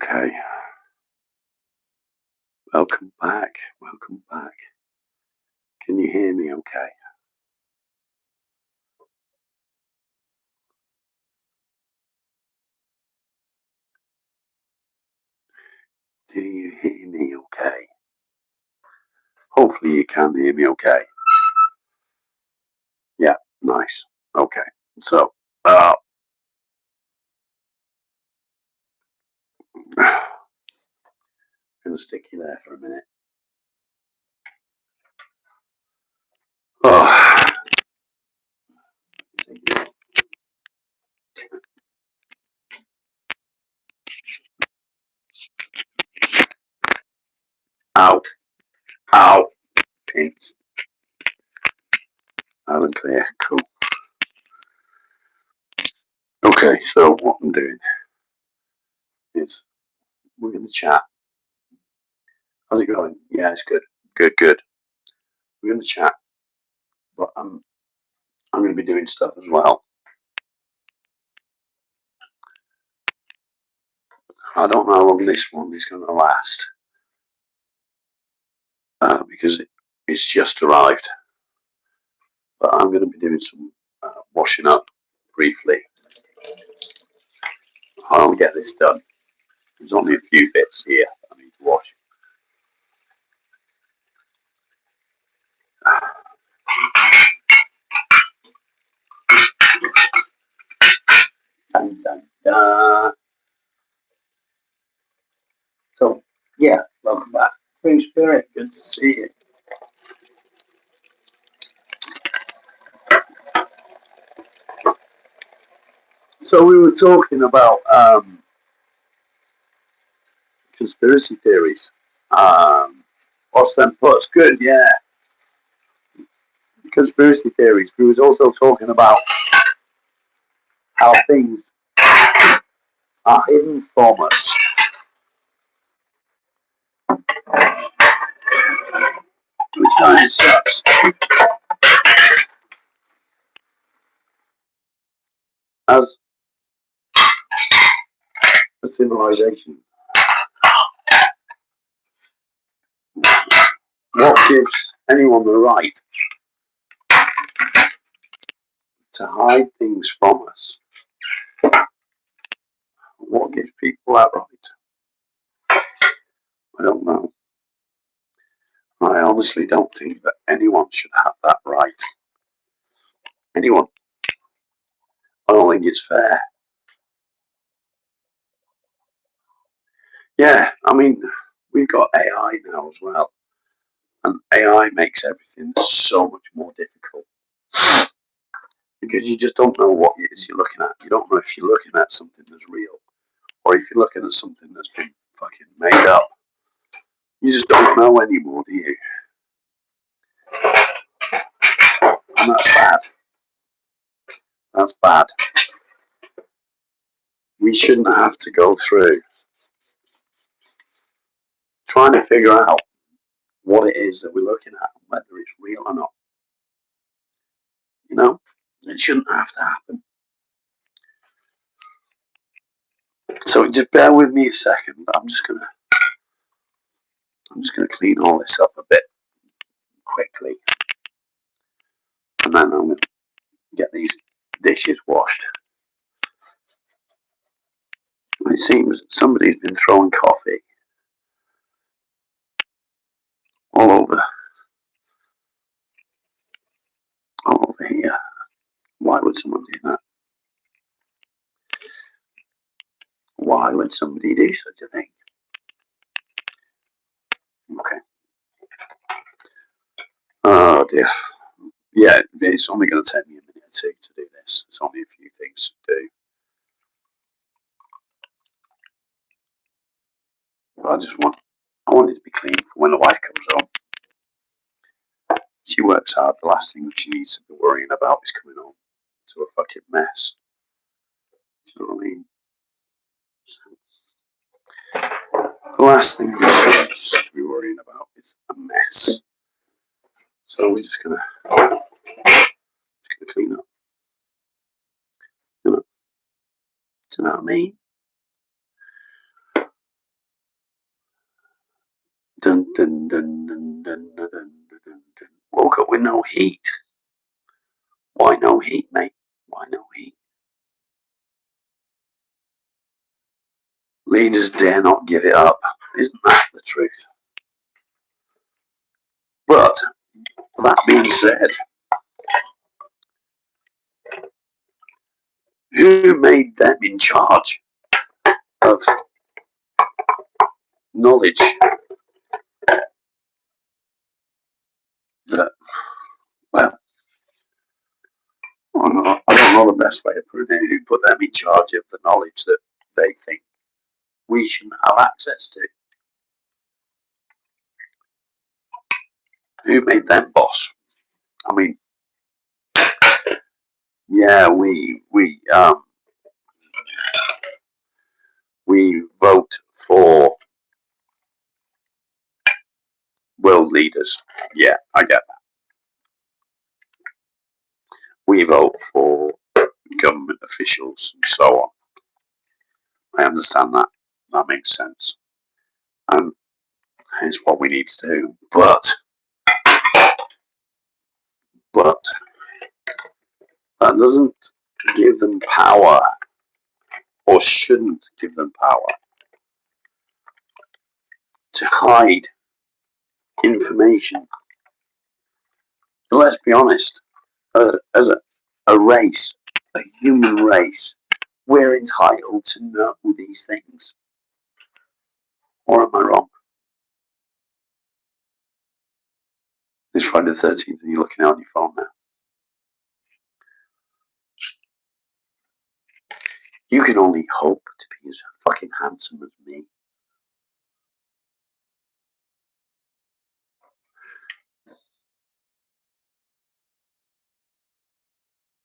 Okay. Welcome back. Welcome back. Can you hear me okay? Do you hear me okay? Hopefully you can hear me okay. Yeah, nice. Okay. So, I'm going to stick you there for a minute. Oh. Ow. Ow. Pinch. Loud and clear. Cool. Okay, so what I'm doing is we're going to chat. How's it going? Yeah, it's good. Good, good. We're going to chat, but I'm going to be doing stuff as well. I don't know how long this one is going to last because it's just arrived. But I'm going to be doing some washing up briefly. I'll get this done. There's only a few bits here I need to wash. Dun, dun, dun. So, yeah, welcome back. Free Spirit, good to see you. So we were talking about conspiracy theories. What's them puts? Good, yeah. Conspiracy theories. We was also talking about how things are hidden from us. Which kind of sucks. As a civilization, what gives anyone the right to hide things from us? What gives people that right? I don't know. I honestly don't think that anyone should have that right. Anyone. I don't think it's fair. Yeah, I mean, we've got AI now as well. And AI makes everything so much more difficult. Because you just don't know what it is you're looking at. You don't know if you're looking at something that's real or if you're looking at something that's been fucking made up. You just don't know anymore, do you? And that's bad. That's bad. We shouldn't have to go through trying to figure out what it is that we're looking at and whether it's real or not. You know, it shouldn't have to happen. So just bear with me a second. I'm just gonna clean all this up a bit quickly, and then I'm gonna get these dishes washed. It seems somebody's been throwing coffee all over here. Why would someone do that? Why would somebody do such a thing? Okay. Oh dear. Yeah, it's only going to take me a minute or two to do this. It's only a few things to do. But I want it to be clean for when the wife comes home. She works hard. The last thing she needs to be worrying about is coming home to a fucking mess. Do you know what I mean? The last thing she needs to be worrying about is a mess. So we're just gonna clean up. You know what I mean? Dun, dun, dun, dun, dun, dun, dun, dun. Woke up with no heat. Why no heat, mate? Why no heat? Leaders dare not give it up. Isn't that the truth? But that being said, who made them in charge of knowledge that, well, I don't know the best way of putting it, who put them in charge of the knowledge that they think we shouldn't have access to? Who made them boss? I mean, yeah, we vote for world leaders. Yeah, I get that. We vote for government officials and so on. I understand that. That makes sense. And it's what we need to do. But that doesn't give them power, or shouldn't give them power, to hide information. Let's be honest, as a race, a human race, we're entitled to know these things. Or am I wrong? It's Friday the 13th and you're looking out on your phone now. You can only hope to be as fucking handsome as me.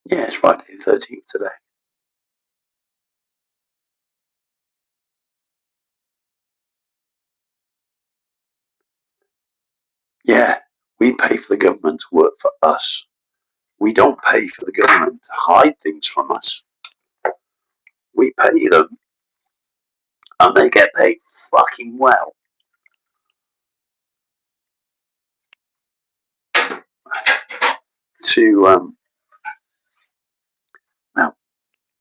Yeah, it's Friday the 13th today. Yeah, we pay for the government to work for us. We don't pay for the government to hide things from us. We pay them, and they get paid fucking well. To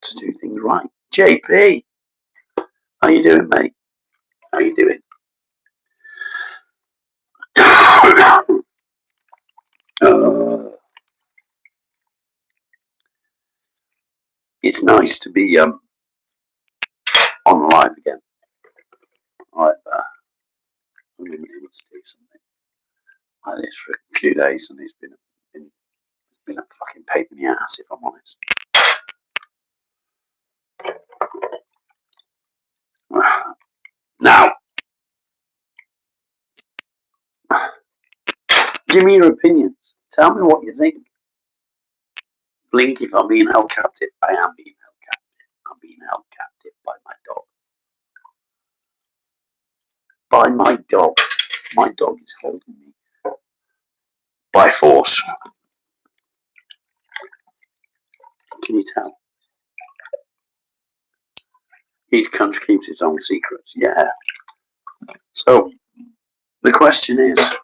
to do things right. JP, how you doing, mate? How you doing? It's nice to be on live again. I've been able to do something like this for a few days, and it's been a fucking pain in the ass, if I'm honest. Now, give me your opinions. Tell me what you think. Blink if I'm being held captive. I am being held captive. I'm being held captive by my dog. By my dog. My dog is holding me by force. Can you tell? Each country keeps its own secrets. Yeah. So the question is,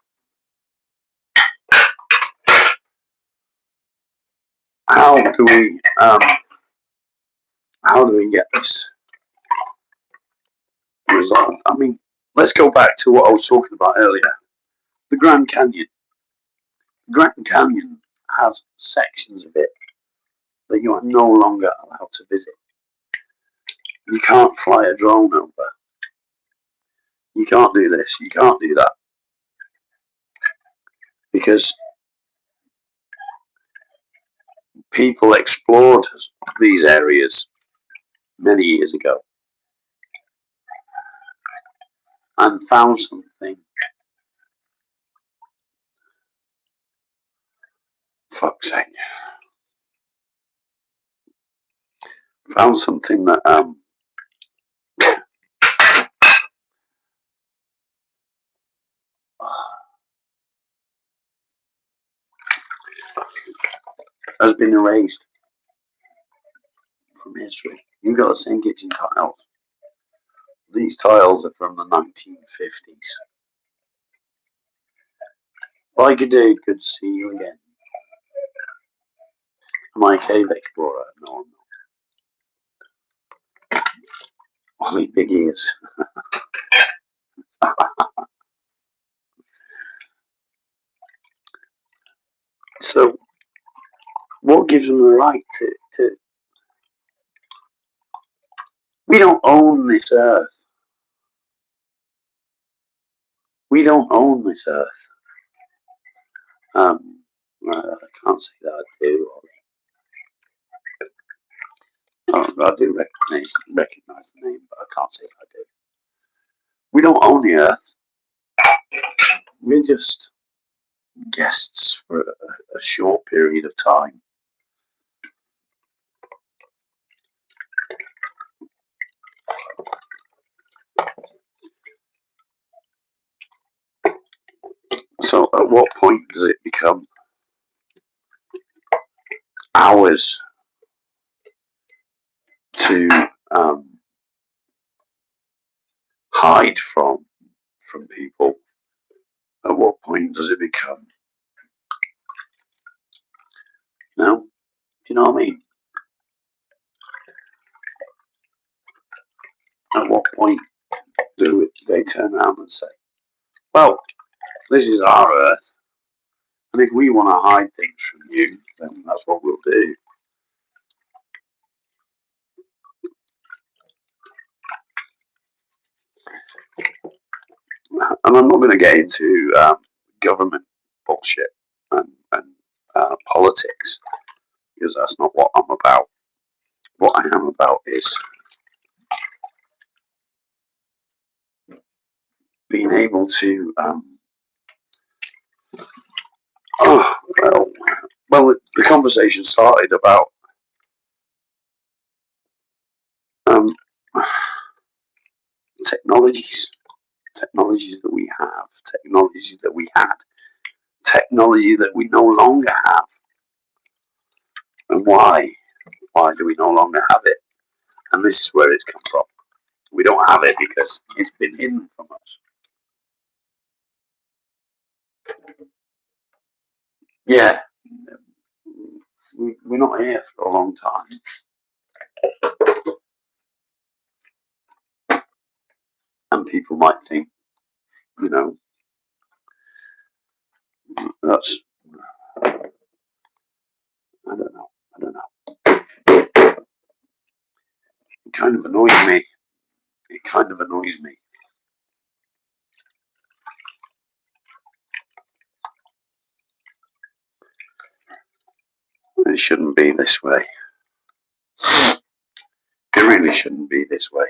how do we get this resolved? I mean, let's go back to what I was talking about earlier. The Grand Canyon. The Grand Canyon has sections of it that you are no longer allowed to visit. You can't fly a drone over. You can't do this. You can't do that. Because people explored these areas many years ago and found something. Fuck's sake. Found something that has been erased from history. You've got the same kitchen tiles. These tiles are from the 1950s. Like a dude, good to see you again. Am I a cave explorer? No, I'm not. Only big ears. So, what gives them the right to? We don't own this earth. We don't own this earth. I can't say that I do. I do recognize the name, but I can't say I do. We don't own the earth. We're just guests for a short period of time. So, at what point does it become ours to hide from people? At what point does it become? Do you know what I mean? At what point do they turn around and say, "Well, this is our Earth, and if we want to hide things from you, then that's what we'll do." And I'm not going to get into government bullshit and politics, because that's not what I'm about. What I am about is being able to, well, the conversation started about technologies that we have, technologies that we had, technology that we no longer have. And why? Why do we no longer have it? And this is where it's come from. We don't have it because it's been hidden from us. Yeah, we're not here for a long time. And people might think, that's, I don't know. It kind of annoys me. It shouldn't be this way. It really shouldn't be this way.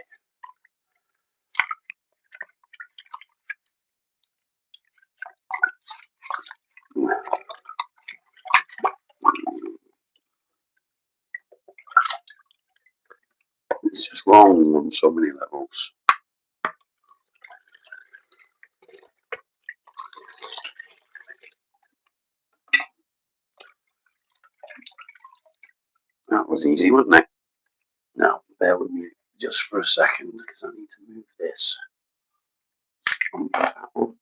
It's just wrong on so many levels. That was easy, wasn't it? Now, bear with me just for a second, because I need to move this. We'll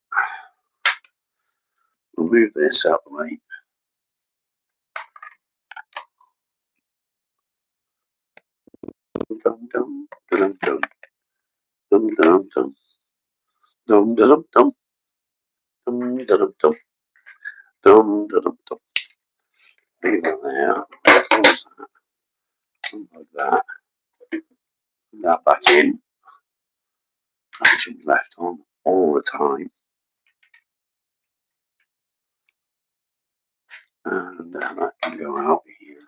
move this out of the way. Dum dum dum dum dum dum dum dum dum dum dum dum dum dum dum dum. Leave that there. Close that. Like that. Put that back in. That should be left on all the time. And that can go out here.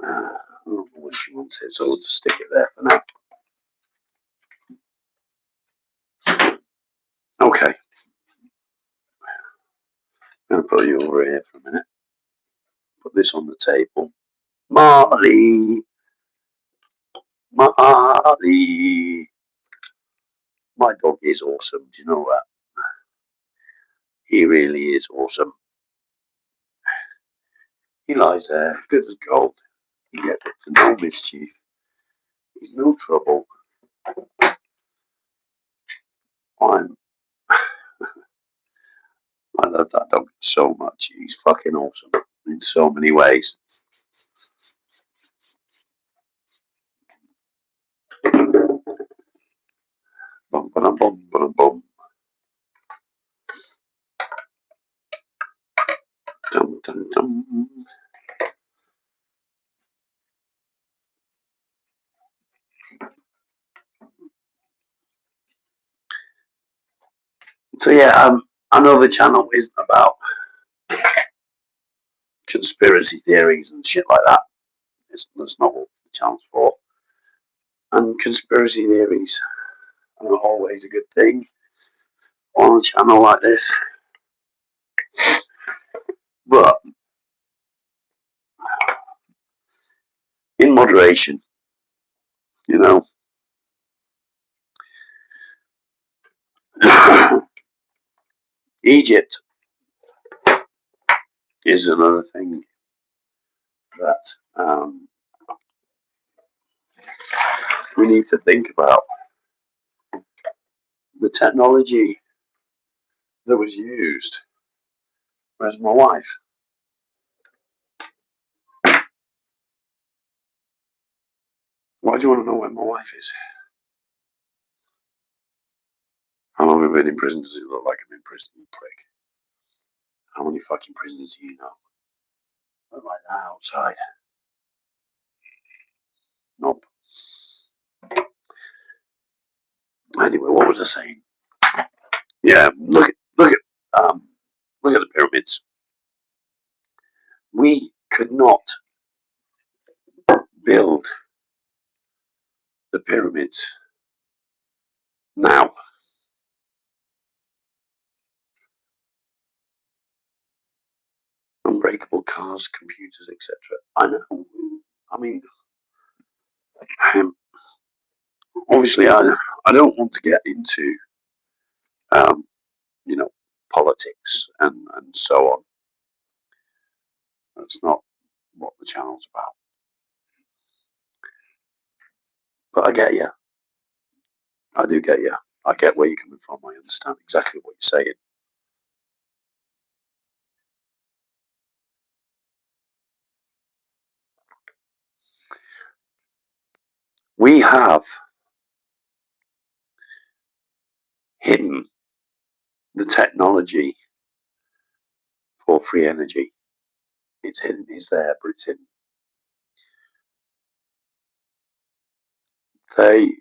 I don't know where she wants it, so we'll just stick it there for now. Okay. I'm going to put you over here for a minute. Put this on the table. Marley. Marley. My dog is awesome. Do you know that? He really is awesome. He lies there, good as gold. He gets up to no mischief. He's no trouble. I'm, I love that dog so much. He's fucking awesome in so many ways. Bum, ba-dum, bum, ba-dum, bum. Dum, dum, dum. So yeah, I know the channel isn't about conspiracy theories and shit like that. That's not what the channel's for. And conspiracy theories are not always a good thing on a channel like this. But in moderation, you know. Egypt is another thing that we need to think about. The technology that was used. Where's my wife? Why do you want to know where my wife is? How long have I been in prison? Does it look like I'm in prison, you prick? How many fucking prisons do you know? Look like that outside. Nope. Anyway, what was I saying? Yeah, look at the pyramids. We could not build the pyramids now. Unbreakable cars, computers, etc. I know. I mean, obviously, I don't want to get into um, you know, politics and so on. That's not what the channel's about. But I get you. I do get you. I get where you're coming from. I understand exactly what you're saying. We have hidden the technology for free energy. It's hidden. It's there, but it's hidden. They,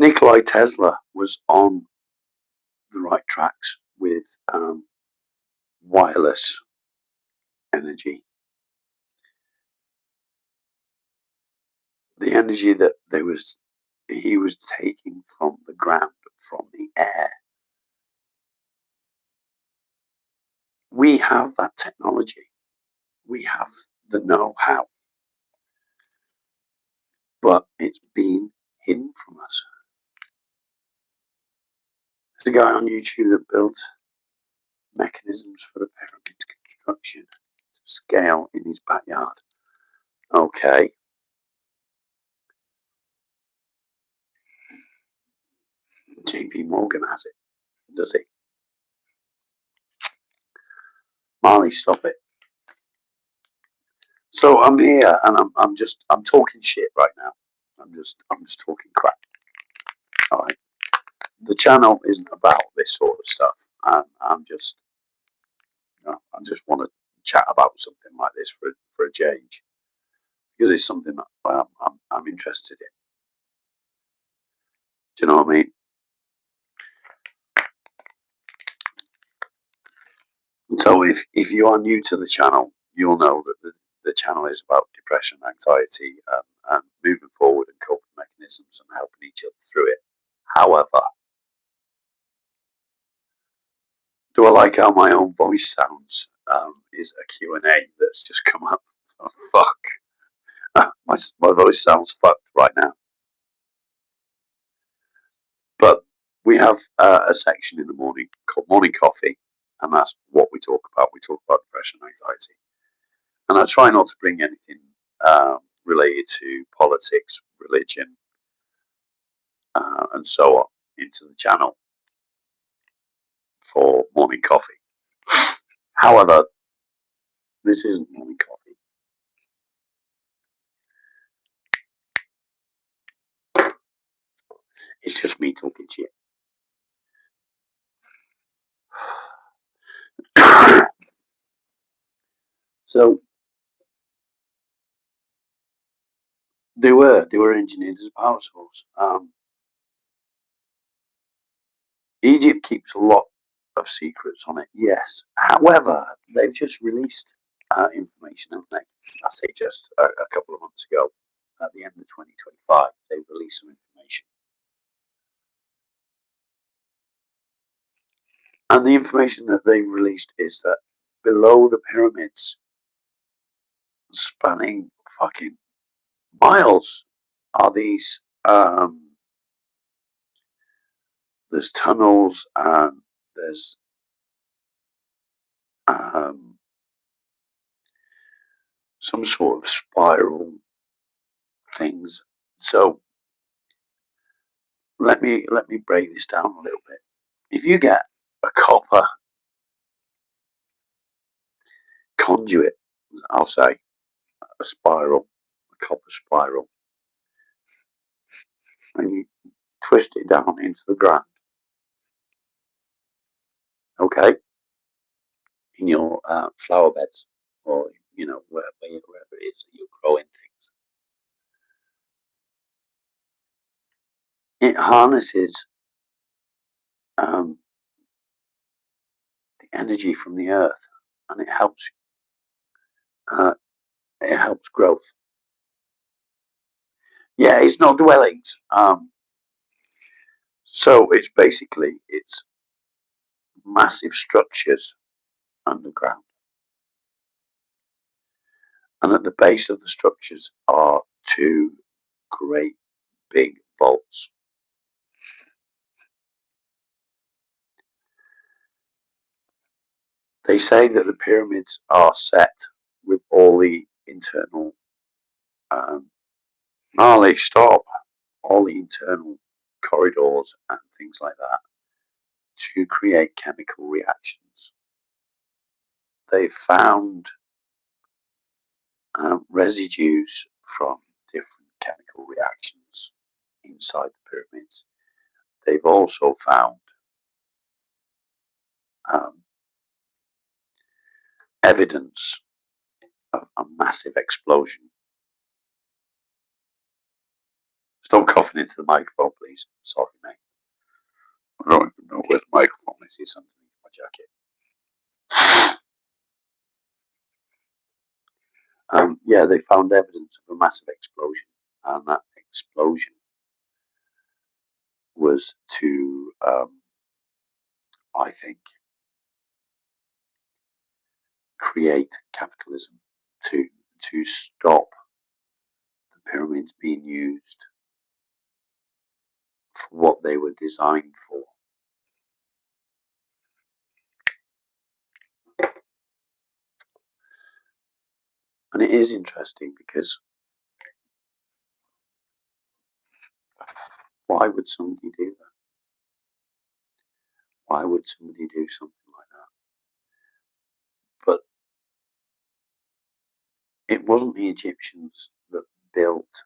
Nikola Tesla was on the right tracks with wireless energy. The energy that he was taking from the ground, from the air. We have that technology. We have the know-how, but it's been hidden from us. There's a guy on YouTube that built mechanisms for the pyramid construction to scale in his backyard. Okay. JP Morgan has it, does he? Marley, stop it. So I'm here and I'm talking shit right now. I'm just talking crap. Alright. The channel isn't about this sort of stuff. I'm just I just want to chat about something like this for a change. Because it's something that I'm interested in. Do you know what I mean? So if you are new to the channel, you'll know that the channel is about depression, anxiety, and moving forward and coping mechanisms and helping each other through it. However, do I like how my own voice sounds? Is a Q&A that's just come up. Oh, fuck. my voice sounds fucked right now. But we have a section in the morning called Morning Coffee, and that's what we talk about. We talk about depression and anxiety. And I try not to bring anything related to politics, religion, and so on into the channel for morning coffee. However, this isn't morning coffee. It's just me talking shit. So they were engineered as a power source. Egypt keeps a lot of secrets on it, yes. However, they've just released information, haven't they? I say just a couple of months ago, at the end of 2025, they released some information. And the information that they've released is that below the pyramids, spanning fucking miles, are these there's tunnels and there's some sort of spiral things. So let me break this down a little bit. If you get a copper conduit, I'll say a spiral, a copper spiral, and you twist it down into the ground, okay, in your flower beds, or wherever it is that you're growing things, it harnesses the energy from the earth, and it helps growth. Yeah, it's not dwellings. So it's massive structures underground, and at the base of the structures are two great big vaults. They say that the pyramids are set with all the internal all the internal corridors and things like that to create chemical reactions. They found residues from different chemical reactions inside the pyramids. They've also found evidence of a massive explosion. Stop coughing into the microphone, please. Sorry, mate. I don't even know where the microphone is. It's underneath my jacket. Yeah, they found evidence of a massive explosion, and that explosion was to, I think, create capitalism, to stop the pyramids being used for what they were designed for. And it is interesting because why would somebody do that? Why would somebody do something like that? But it wasn't the Egyptians that built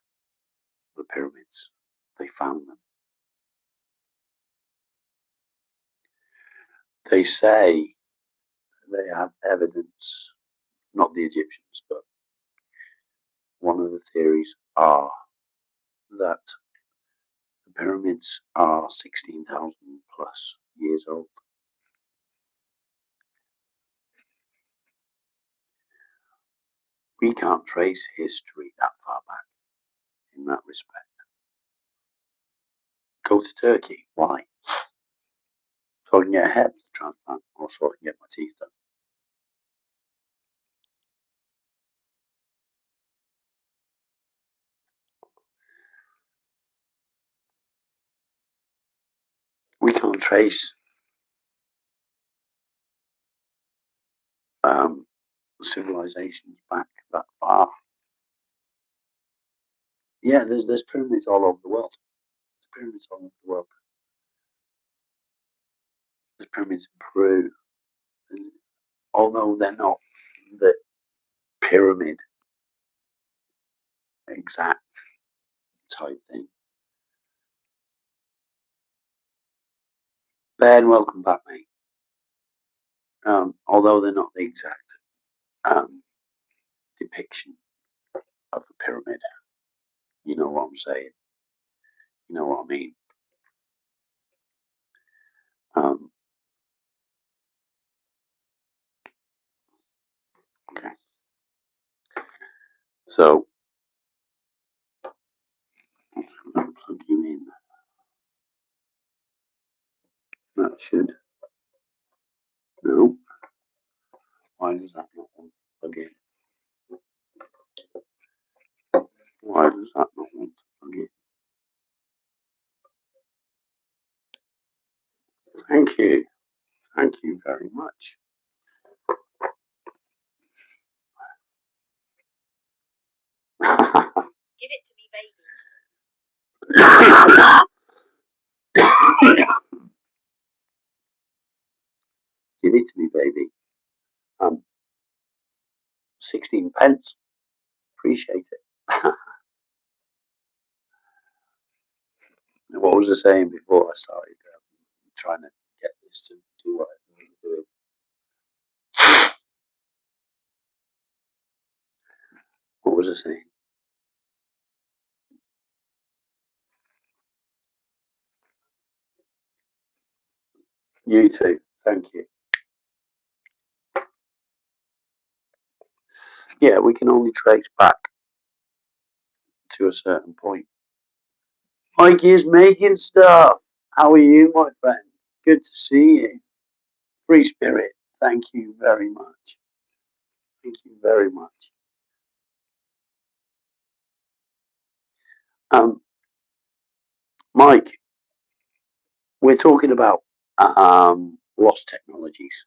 the pyramids. They found them. They say they have evidence, not the Egyptians, but one of the theories are that the pyramids are 16,000 plus years old. We can't trace history that far back in that respect. Go to Turkey. Why? So I can get a head transplant, or so I can get my teeth done. We can't trace civilizations back that far. Yeah, there's pyramids all over the world. pyramids all over the world. There's pyramids in Peru, and although they're not the pyramid exact type thing. Ben, welcome back, mate. Although they're not the exact depiction of a pyramid, you know what I'm saying. You know what I mean. Okay. So I'll plug you in. That should. No. Why does that not want to plug in? Why does that not want to plug in? Thank you. Thank you very much. Give it to me, baby. Give it to me, baby. 16 pence. Appreciate it. What was I saying before I started trying to get this to do what I need to do? What was I saying? You too. Thank you. Yeah, we can only trace back to a certain point. Mikey is making stuff. How are you, my friend? Good to see you. Free spirit. Thank you very much. Thank you very much. Mike, we're talking about lost technologies.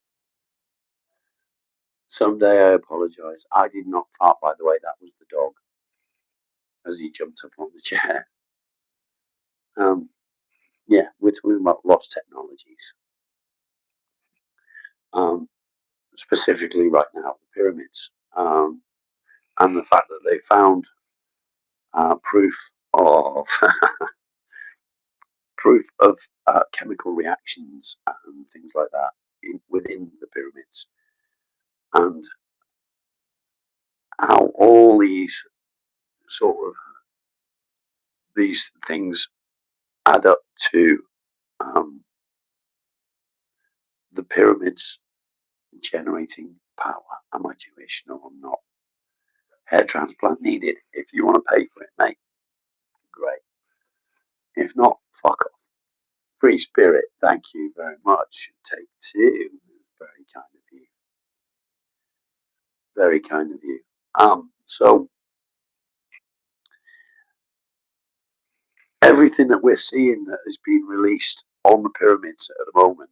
Someday I apologise. I did not fart, by the way. That was the dog as he jumped up on the chair. Yeah, we're talking about lost technologies. Specifically right now, the pyramids. And the fact that they found proof of chemical reactions and things like that within the pyramids, and how all these sort of these things add up to the pyramids generating power. Am I Jewish? No, I'm not. Hair transplant needed. If you want to pay for it, mate, great. If not, fuck off. Free spirit, thank you very much. Take two. Very kind of you. Very kind of you. So everything that we're seeing that has been released on the pyramids at the moment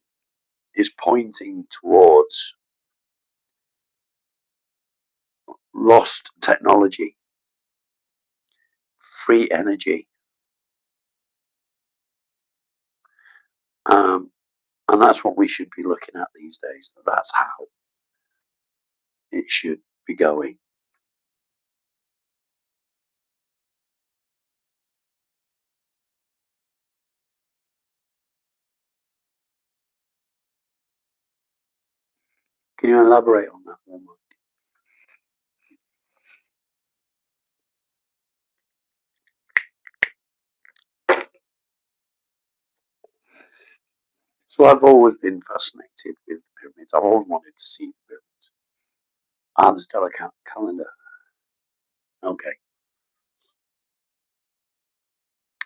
is pointing towards lost technology, free energy, and that's what we should be looking at these days. That's how it should be going. Can you elaborate on that one, Mike? So I've always been fascinated with the pyramids. I've always wanted to see the pyramids. Ah, the stellar calendar. Okay.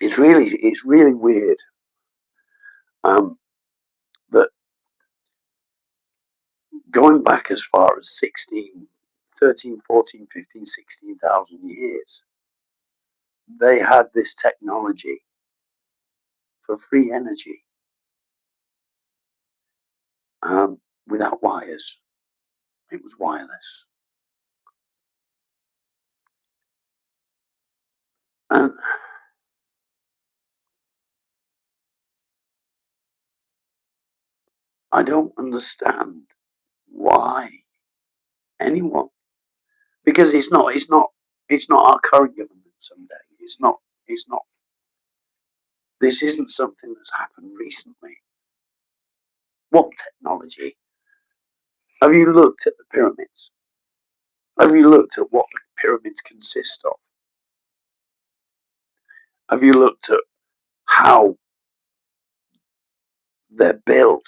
It's really weird that going back as far as 13, 14, 15, 16,000 years, they had this technology for free energy without wires. It was wireless. And I don't understand why anyone, because it's not our current government someday. It's not, this isn't something that's happened recently. What technology? Have you looked at the pyramids? Have you looked at what the pyramids consist of? Have you looked at how they're built?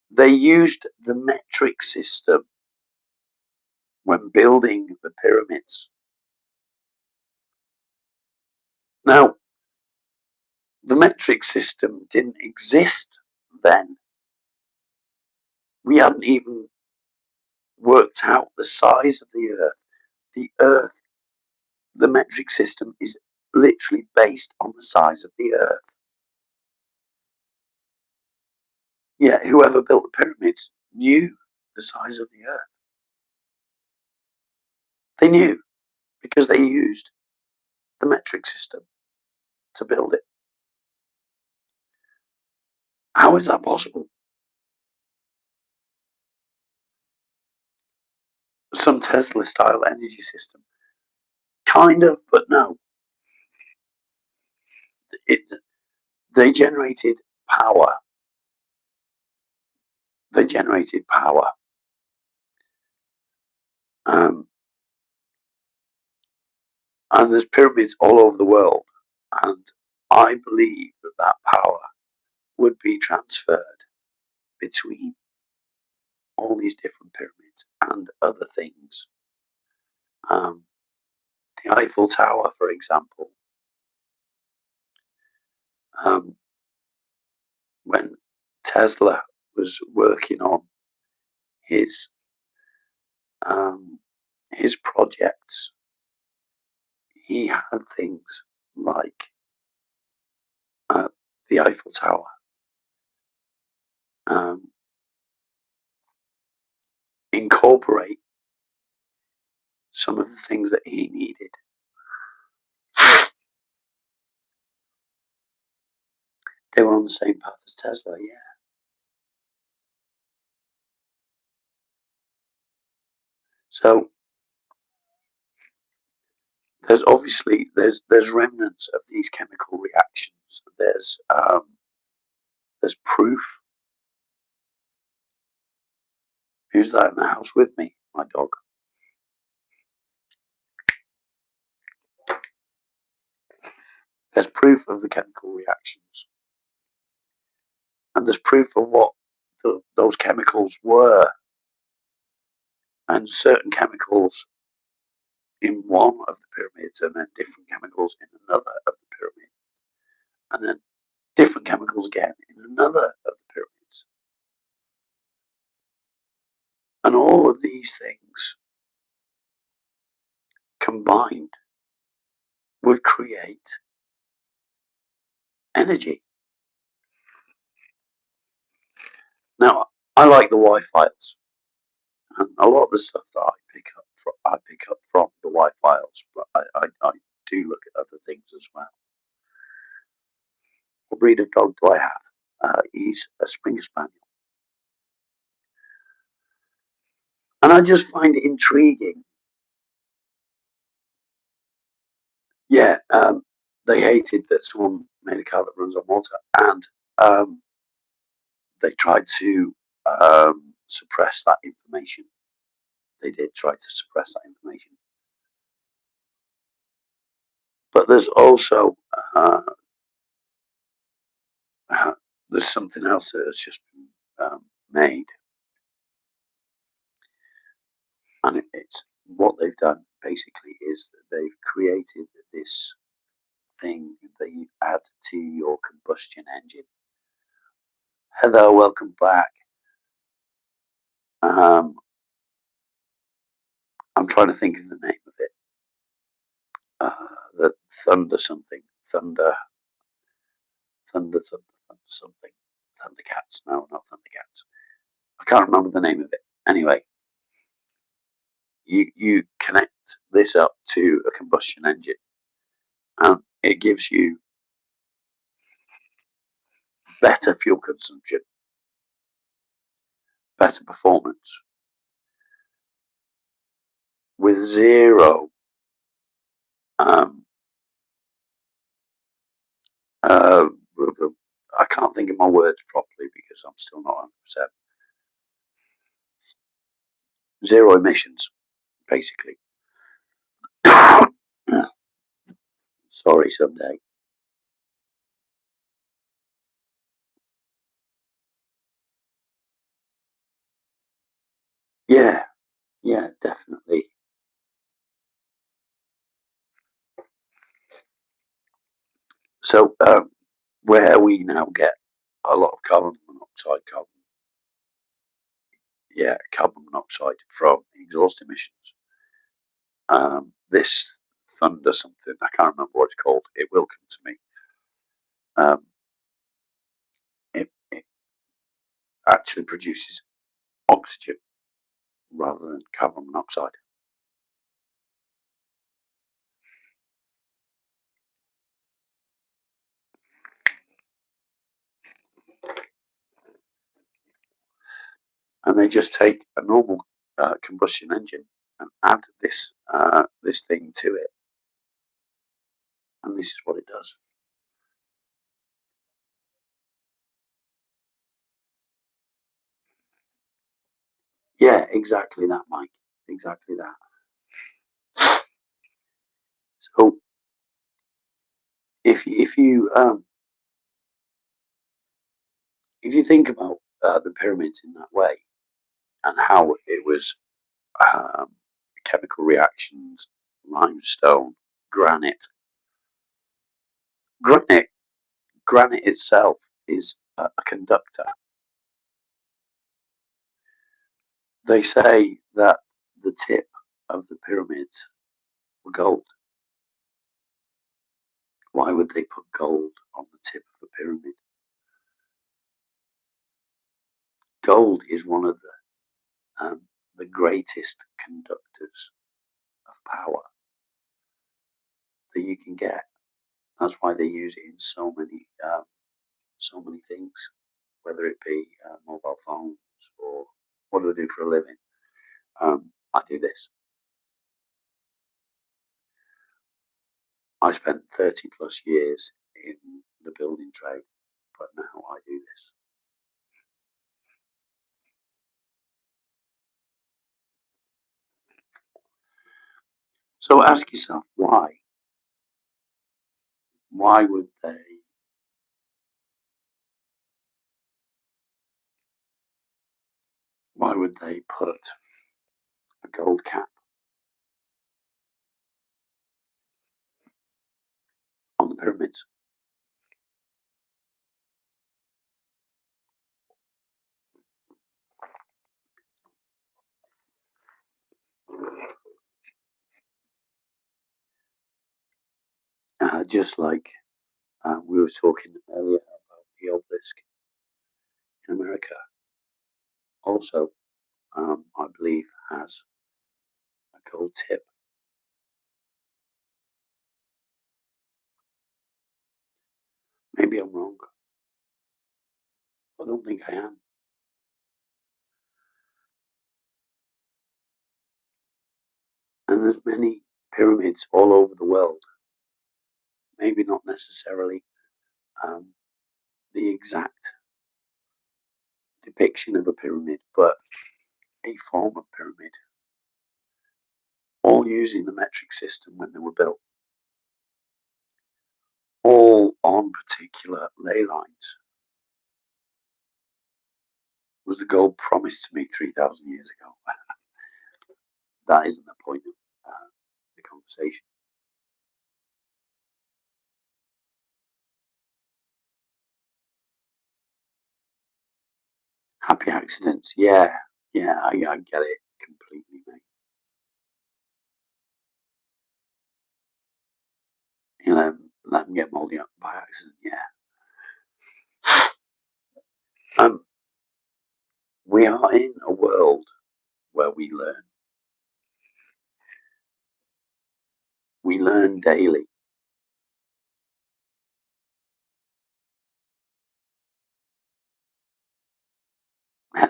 They used the metric system when building the pyramids. Now, the metric system didn't exist then. We hadn't even worked out the size of the Earth. The Earth, the metric system is literally based on the size of the Earth. Yeah, whoever built the pyramids knew the size of the Earth. They knew because they used the metric system to build it. How is that possible? Some Tesla style energy system. Kind of, but no. They generated power. They generated power. And there's pyramids all over the world. And I believe that that power would be transferred between all these different pyramids and other things. The Eiffel Tower, for example, when Tesla was working on his projects, he had things like the Eiffel Tower, incorporate some of the things that he needed. They were on the same path as Tesla, yeah. So there's obviously there's remnants of these chemical reactions. There's proof. Who's that in the house with me? My dog. There's proof of the chemical reactions, and there's proof of what those chemicals were, and certain chemicals in one of the pyramids, and then different chemicals in another of the pyramid, and then different chemicals again in another of the pyramids. And all of these things combined would create energy. Now, I like the Y-Files, and a lot of the stuff that I pick up from the Y-Files, but I do look at other things as well. What breed of dog do I have? He's a Springer Spaniel. And I just find it intriguing. Yeah, they hated that someone made a car that runs on water, and they tried to suppress that information. They did try to suppress that information. But there's also there's something else that has just been made, and it's what they've done basically is that they've created this thing that you add to your combustion engine. Hello, welcome back. I'm trying to think of the name of it. The Thunder something, Thunder something, Thundercats. No, not Thundercats. I can't remember the name of it. Anyway, you connect this up to a combustion engine, and it gives you better fuel consumption. better performance with zero I can't think of my words properly because I'm still not 100%. Zero emissions, basically. Sorry, someday. Yeah, yeah, definitely. So, where we now get a lot of carbon monoxide from exhaust emissions. This thunder something, I can't remember what it's called. It will come to me. It actually produces oxygen rather than carbon monoxide. And they just take a normal combustion engine and add this thing to it, and this is what it does. Yeah, exactly that, Mike. Exactly that. So if you think about the pyramids in that way and how it was um, chemical reactions, limestone, granite, granite itself is a conductor. They say that the tip of the pyramids were gold. Why would they put gold on the tip of a pyramid? Gold is one of the greatest conductors of power that you can get. That's why they use it in so many things, whether it be mobile phones or what do I do for a living? I do this. I spent 30 plus years in the building trade, but now I do this. So ask yourself why? Why would they put a gold cap on the pyramids? Just like we were talking earlier about the obelisk in America, also, I believe, has a gold tip. Maybe I'm wrong. I don't think I am. And there's many pyramids all over the world. Maybe not necessarily the exact depiction of a pyramid, but a form of pyramid, all using the metric system when they were built, all on particular ley lines. Was the gold promised to me 3,000 years ago? That isn't the point of the conversation. Happy accidents, yeah, I get it completely, mate. You know, let them get mouldy up by accident, yeah. We are in a world where we learn. We learn daily.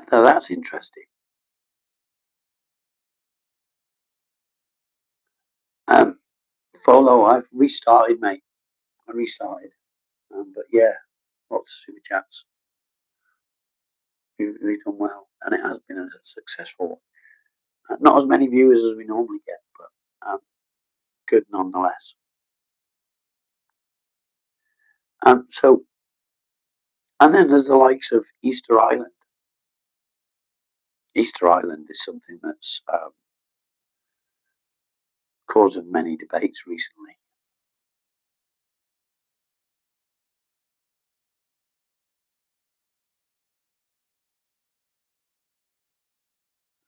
So that's interesting. Follow, I've restarted, mate. I restarted. But yeah, lots of super chats. We've done well, and it has been a successful one. Not as many viewers as we normally get, but good nonetheless. So, and then there's the likes of Easter Island. Easter Island is something that's causing many debates recently.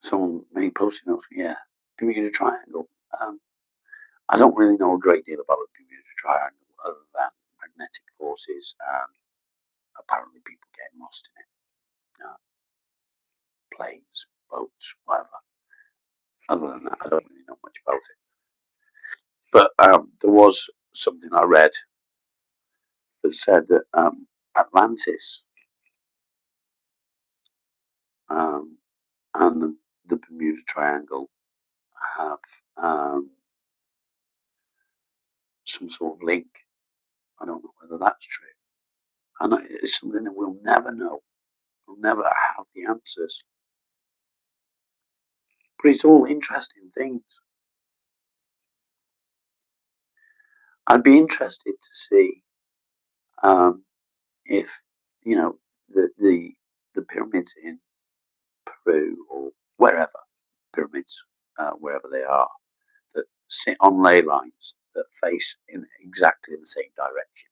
Someone made posting notes, yeah, Bermuda Triangle. I don't really know a great deal about the Bermuda Triangle other than magnetic forces and apparently people getting lost in it. Planes, boats, whatever. Other than that, I don't really know much about it. But there was something I read that said that Atlantis and the Bermuda Triangle have some sort of link. I don't know whether that's true. And it's something that we'll never know. We'll never have the answers. But it's all interesting things. I'd be interested to see if, you know, the pyramids in Peru or wherever, pyramids, wherever they are, that sit on ley lines that face in exactly the same direction.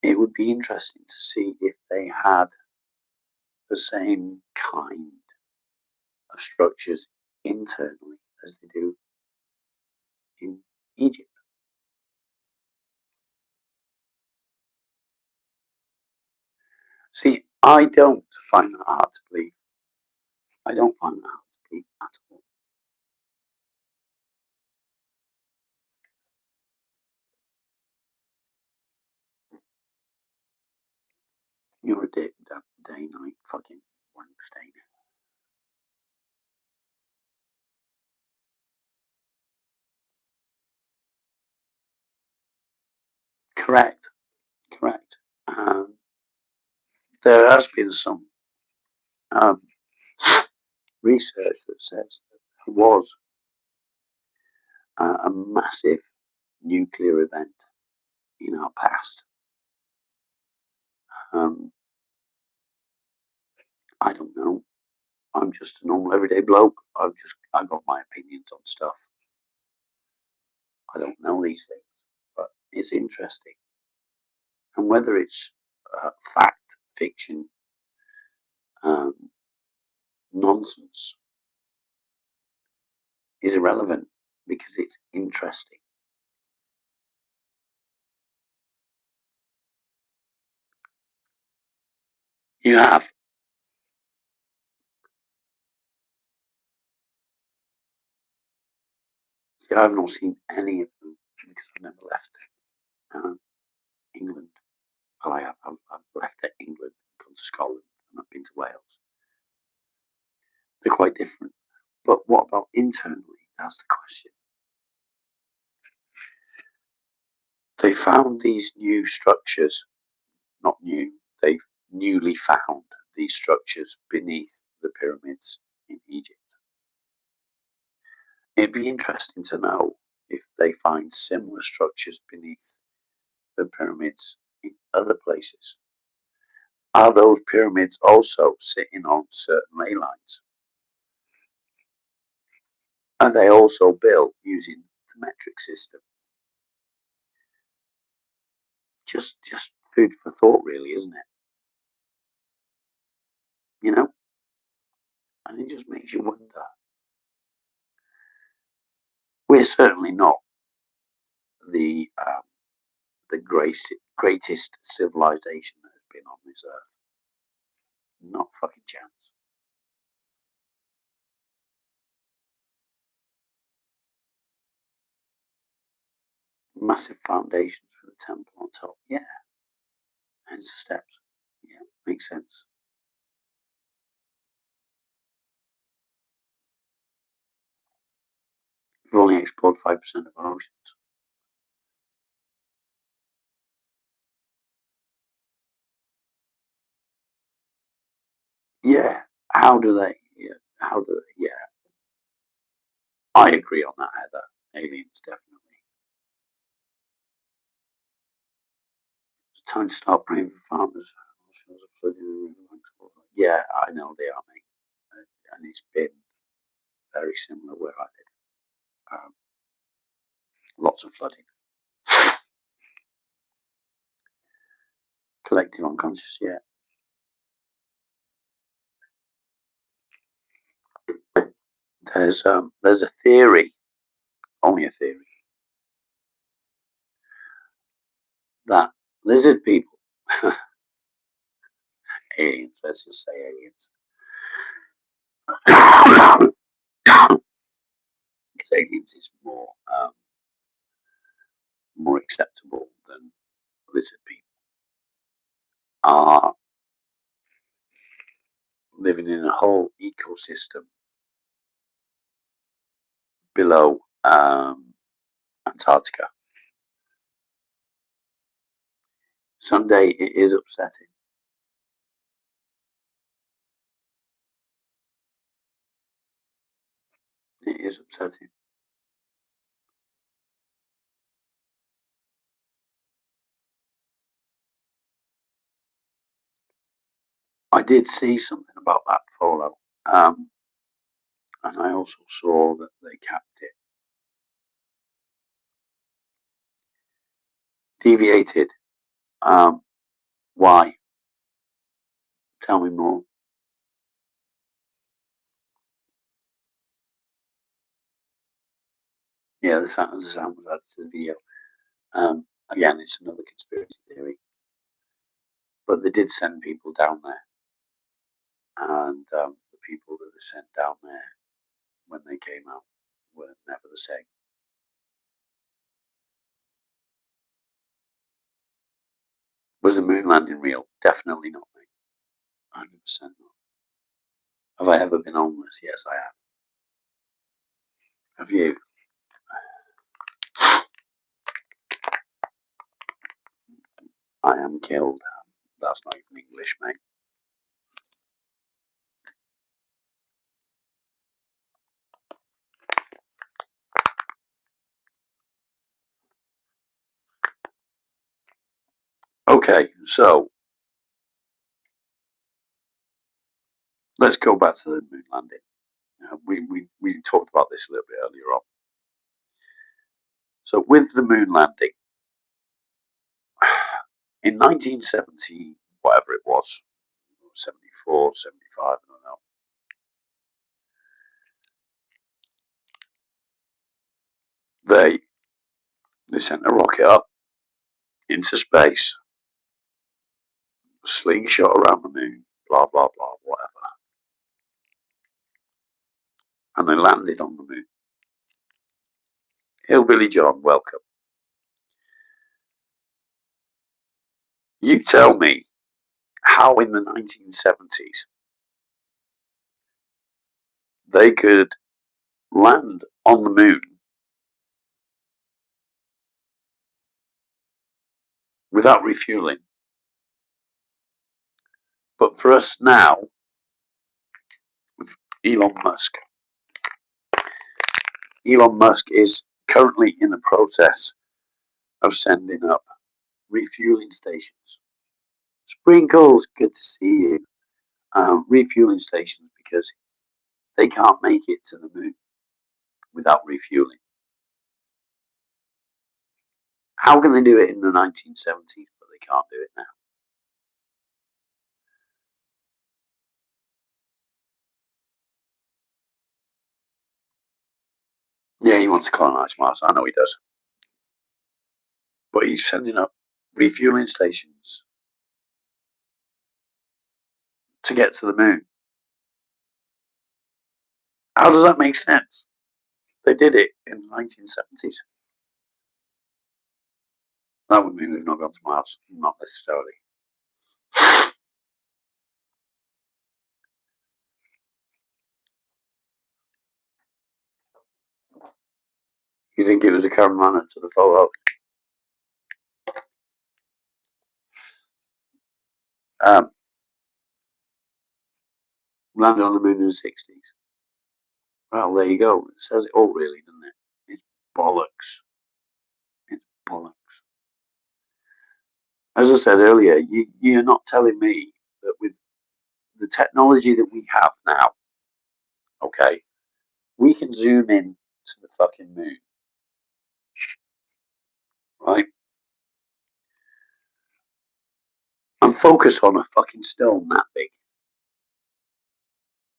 It would be interesting to see if they had the same kind of structures internally as they do in Egypt. See, I don't find that hard to believe. I don't find that hard to believe at all. You're a day night fucking wank stain. Correct, correct. There has been some research that says that there was a massive nuclear event in our past. I don't know. I'm just a normal everyday bloke. I got my opinions on stuff. I don't know these things, but it's interesting. And whether it's fact, fiction, nonsense is irrelevant because it's interesting. You have. See, I've not seen any of them because I've never left England. Well, I've left England, gone to Scotland, and I've been to Wales. They're quite different. But what about internally? That's the question. They found these new structures, not new, they've newly found these structures beneath the pyramids in Egypt. It'd be interesting to know if they find similar structures beneath the pyramids in other places. Are those pyramids also sitting on certain ley lines? Are they also built using the metric system? Just food for thought, really, isn't it? You know, and it just makes you wonder. We're certainly not the greatest civilization that has been on this earth. Not a fucking chance. Massive foundations for the temple on top. Yeah. Hence the steps. Yeah, makes sense. We've only explored 5% of our oceans. Yeah. How do they? Yeah. How do they? Yeah. I agree on that, Heather. Aliens, definitely. It's time to start praying for farmers. Yeah, I know they are, mate. And it's been very similar where I live. Lots of flooding. Collective unconscious, yeah. There's a theory, only a theory, that lizard people, aliens, let's just say aliens, because aliens is more acceptable than lizard people, are living in a whole ecosystem below Antarctica. Someday it is upsetting. It is upsetting. I did see something about that photo, and I also saw that they capped it. Deviated. Why? Tell me more. Yeah, the sound was added to the video. Again, it's another conspiracy theory. But they did send people down there, and the people that were sent down there when they came out were never the same. Was the moon landing real? Definitely not, mate. 100% not. Have I ever been homeless? Yes, I have. Have you? I am killed. That's not even English, mate. Okay, so let's go back to the moon landing. We talked about this a little bit earlier on. So with the moon landing, in 1970, whatever it was, 74, 75, I don't know. They sent a rocket up into space, slingshot around the moon, blah blah blah, whatever. And they landed on the moon. Hillbilly John, welcome. You tell me how in the 1970s they could land on the moon without refueling. But for us now, with Elon Musk is currently in the process of sending up refueling stations. Sprinkles, good to see you. Refueling stations because they can't make it to the moon without refueling. How can they do it in the 1970s, but they can't do it now? Yeah, he wants to colonize Mars. I know he does. But he's sending up refueling stations to get to the moon. How does that make sense? They did it in the 1970s. That would mean we've not gone to Mars. Not necessarily. You think it was a cameraman that took the photo? Landed on the moon in the 60s. Well, there you go. It says it all, really, doesn't it? It's bollocks. It's bollocks. As I said earlier, you're not telling me that with the technology that we have now, okay, we can zoom in to the fucking moon, right? And focus on a fucking stone that big.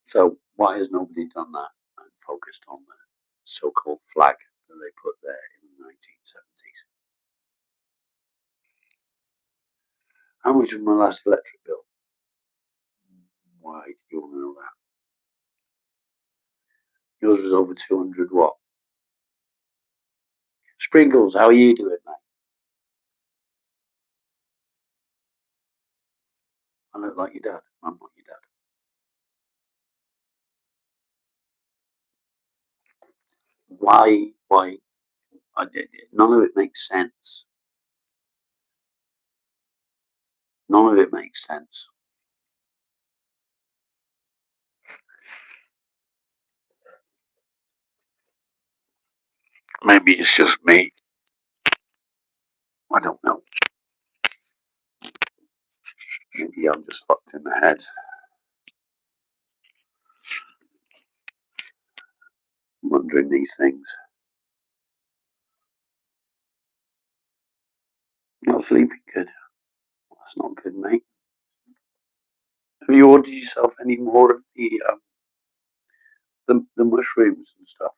So why has nobody done that and focused on the so-called flag that they put there in the 1970s? How much was my last electric bill? Why do you want to know that? Yours was over 200 what? Sprinkles, how are you doing, mate? I look like your dad. I'm not your dad. Why? None of it makes sense. None of it makes sense. Maybe it's just me. I don't know. Maybe I'm just fucked in the head. Wondering these things. Not sleeping good. That's not good, mate. Have you ordered yourself any more of the mushrooms and stuff?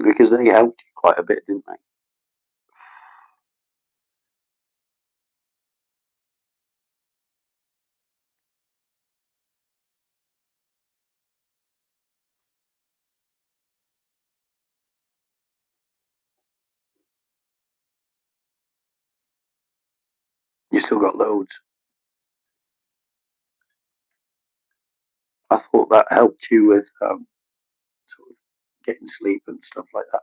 Because they helped you quite a bit, didn't they? You still got loads. I thought that helped you with sort of getting sleep and stuff like that.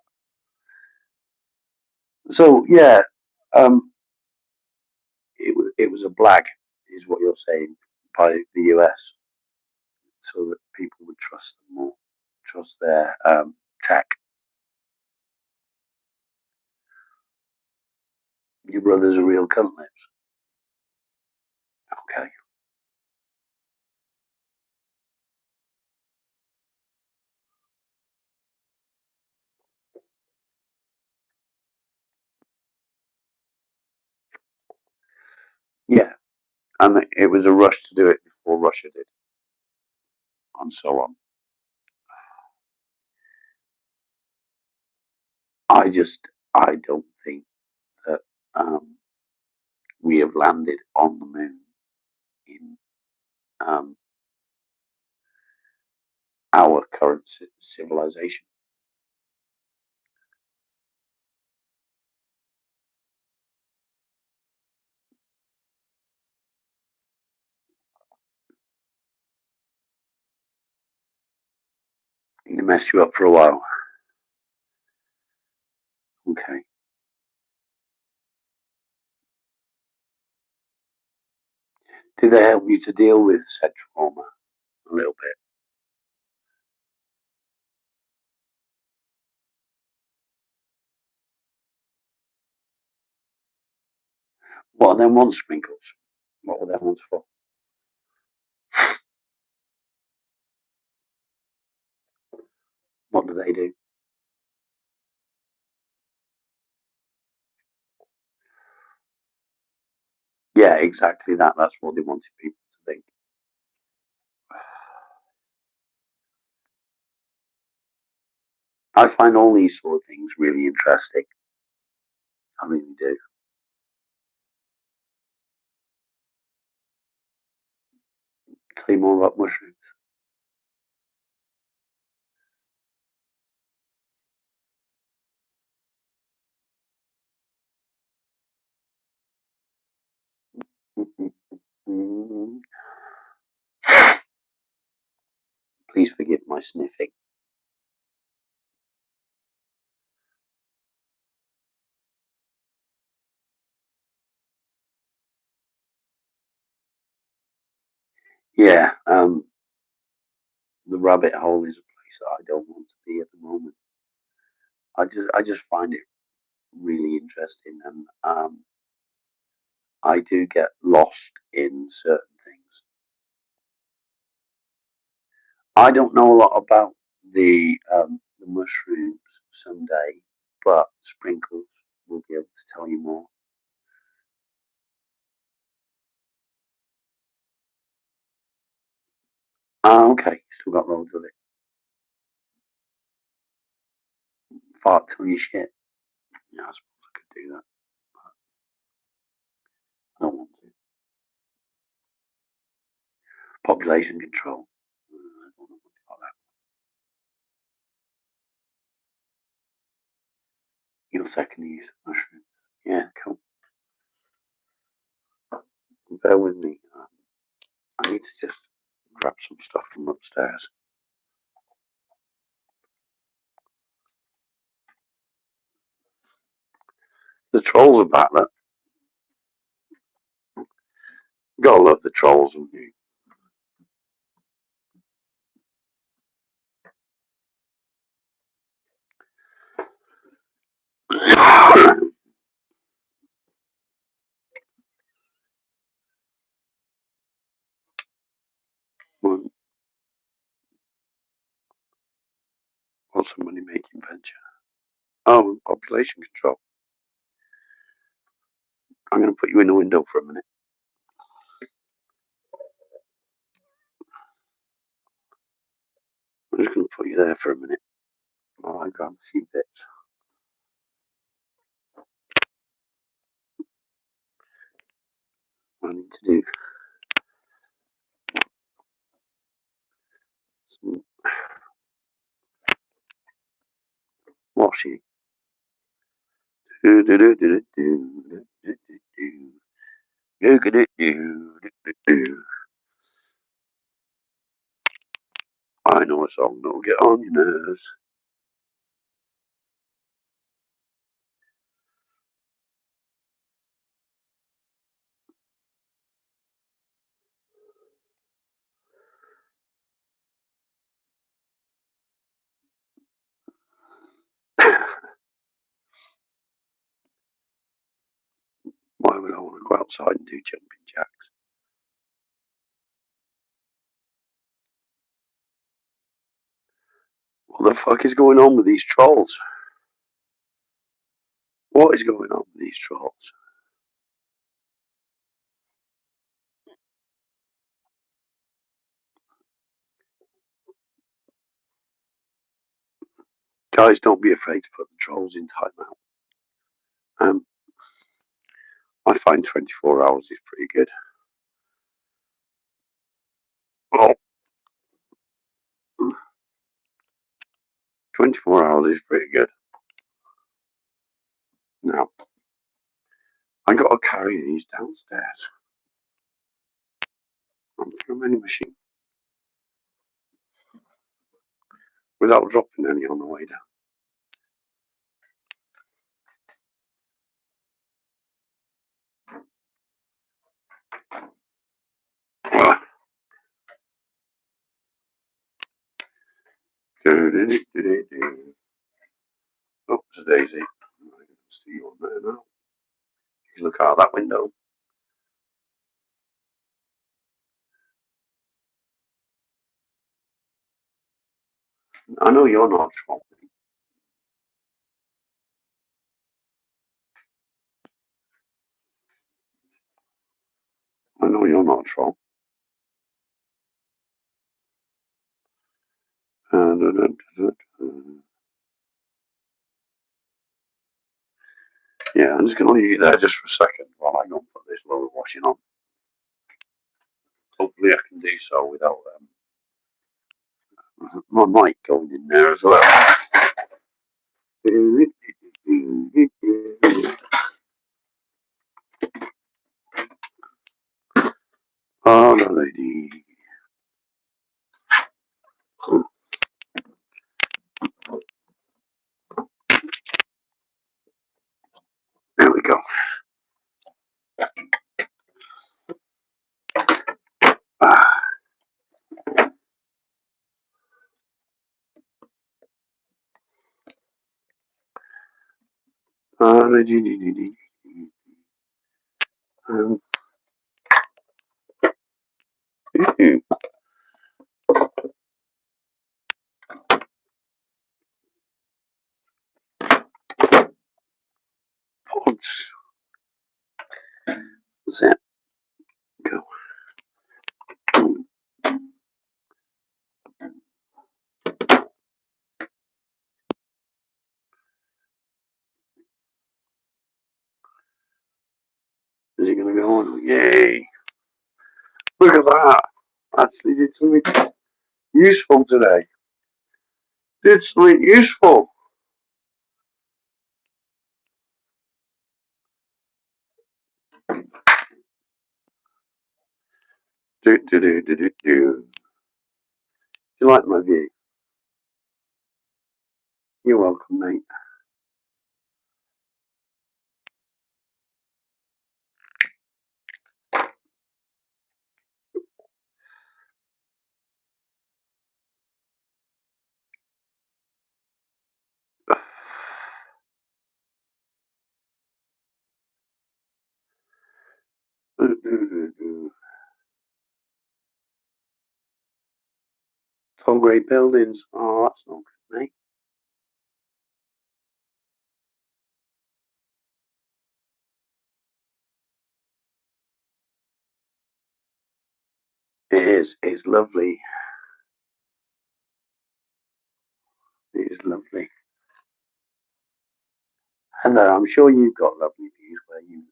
So yeah, um, it was a blag, is what you're saying, by the US, so that people would trust them more, trust their tech. Your brother's a real cunt, lips. Okay. Yeah, and it was a rush to do it before Russia did, and so on. I don't think that we have landed on the moon in um, our current civilization. It messed you up for a while. Okay. Did they help you to deal with said trauma a little bit? What are them ones, sprinkles? What were them ones for? What do they do? Yeah, exactly that. That's what they wanted people to think. I find all these sort of things really interesting. I really do. Tell you more about mushrooms. Mm. Please forgive my sniffing. Yeah, the rabbit hole is a place that I don't want to be at the moment. I just find it really interesting, and I do get lost in certain things. I don't know a lot about the mushrooms someday, but Sprinkles will be able to tell you more. Ah, okay, still got loads of it. Fart till you shit. Yeah, I suppose I could do that. I don't want to. Population control. I don't know much about that. Your second use of mushrooms. Yeah, cool. Bear with me. I need to just grab some stuff from upstairs. The trolls are back. Look. Gotta love the trolls, haven't you? What's a money making venture? Oh, population control. I'm going to put you in the window for a minute. I'm just going to put you there for a minute while I grab a few bits. I need to do some washing. I know a song that'll get on your nerves. Why would I want to go outside and do jumping jacks? What the fuck is going on with these trolls? What is going on with these trolls? Guys, don't be afraid to put the trolls in timeout. Um, I find 24 hours is pretty good. Well, 24 hours is pretty good. Now, I got to carry these downstairs onto a mini machine without dropping any on the way down. Oh, it's a daisy. I'm going to see you on there now. You look out that window. I know you're not a troll. I know you're not a troll. Yeah, I'm just going to leave you there just for a second while I go and put this load of washing on. Hopefully I can do so without my mic going in there as well. Pods. That's it. Go. Is it going to go on? Yay! Look at that! Actually did something useful today. Did something useful. Do. Do you like my view? You're welcome, mate. Tall great buildings. Oh, that's not good, mate. It is. It's lovely. It is lovely. Hello, I'm sure you've got lovely views where you live.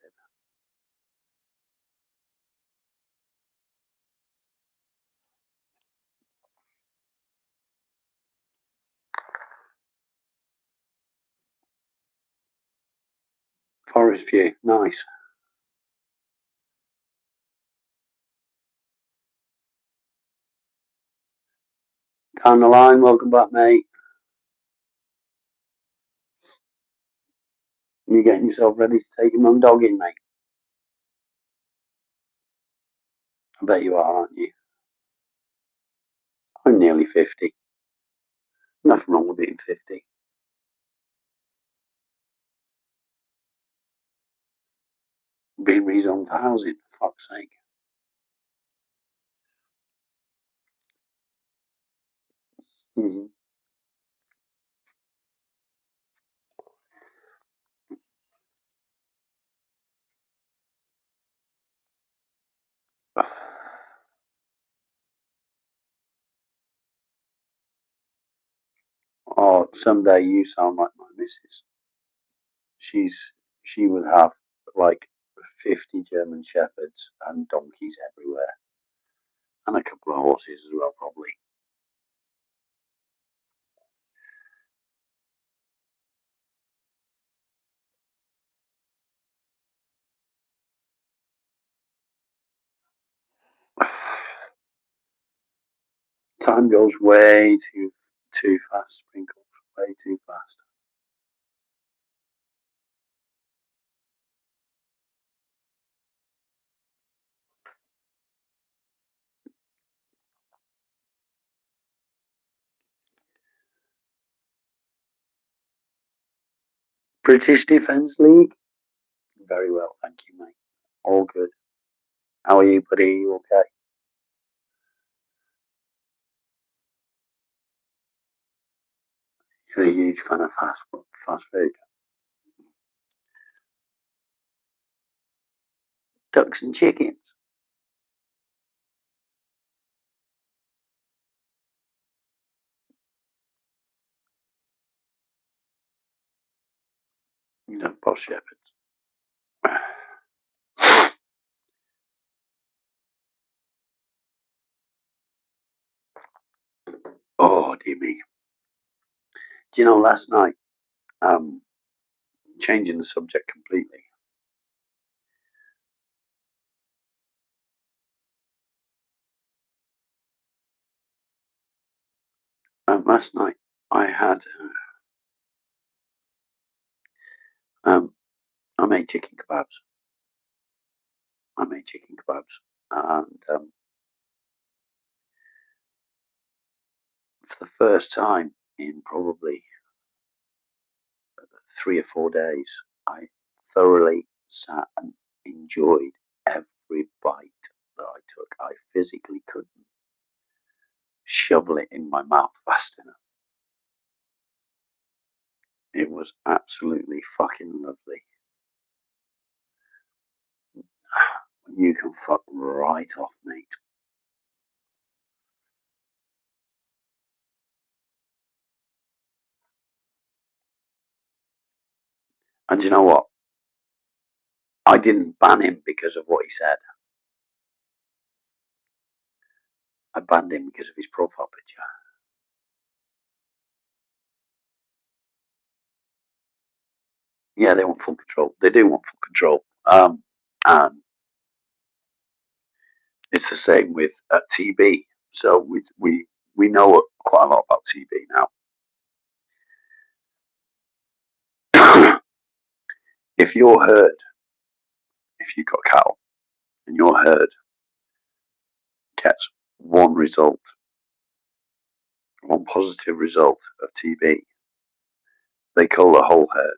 Forest view. Nice. Down the line. Welcome back, mate. You getting yourself ready to take your mum dog in, mate? I bet you are, aren't you? I'm nearly 50. Nothing wrong with being 50. Being rezoned for housing, for fuck's sake. Mm-hmm. Oh, someday you sound like my missus. She would have like 50 German shepherds and donkeys everywhere, and a couple of horses as well, probably. Time goes way too fast, Sprinkles. Way too fast. British Defence League. Very well, thank you, mate. All good. How are you, buddy? Are you okay? You're a huge fan of fast food. Ducks and chickens. You know, boss shepherds. Oh, dear me. Do you know, last night, changing the subject completely, last night I had, I made chicken kebabs. And for the first time in probably 3 or 4 days, I thoroughly sat and enjoyed every bite that I took. I physically couldn't shovel it in my mouth fast enough. It was absolutely fucking lovely. You can fuck right off, mate. And you know what? I didn't ban him because of what he said. I banned him because of his profile picture. Yeah, they want full control. They do want full control. And it's the same with TB. So we know quite a lot about TB now. If your herd, if you've got cattle and your herd gets one result, one positive result of TB, they kill the whole herd.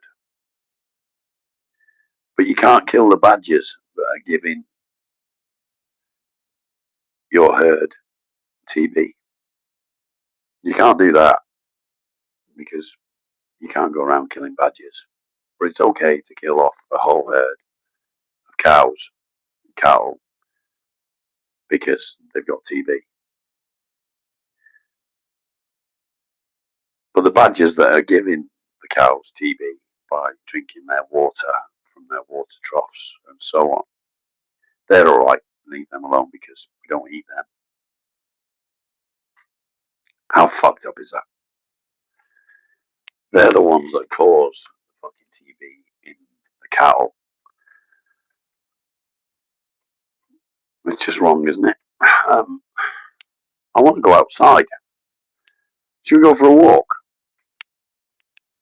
But you can't kill the badgers that are giving your herd TB. You can't do that because you can't go around killing badgers. But it's okay to kill off a whole herd of cows and cattle because they've got TB. But the badgers that are giving the cows TB by drinking their water from their water troughs and so on, they're all right. Leave them alone because we don't eat them. How fucked up is that? They're the ones that cause the fucking TB in the cattle. It's just wrong, isn't it? I want to go outside. Should we go for a walk?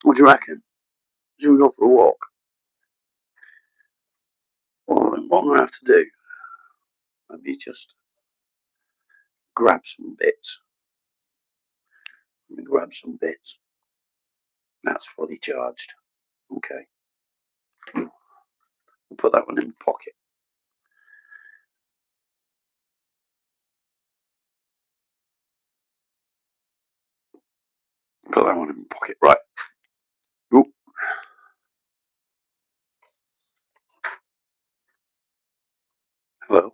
What do you reckon? Should we go for a walk? Well, what I'm going to have to do, let me just grab some bits. Let me grab some bits. That's fully charged. Okay. We'll put that one in the pocket. Put that one in the pocket. Right. Ooh. Hello.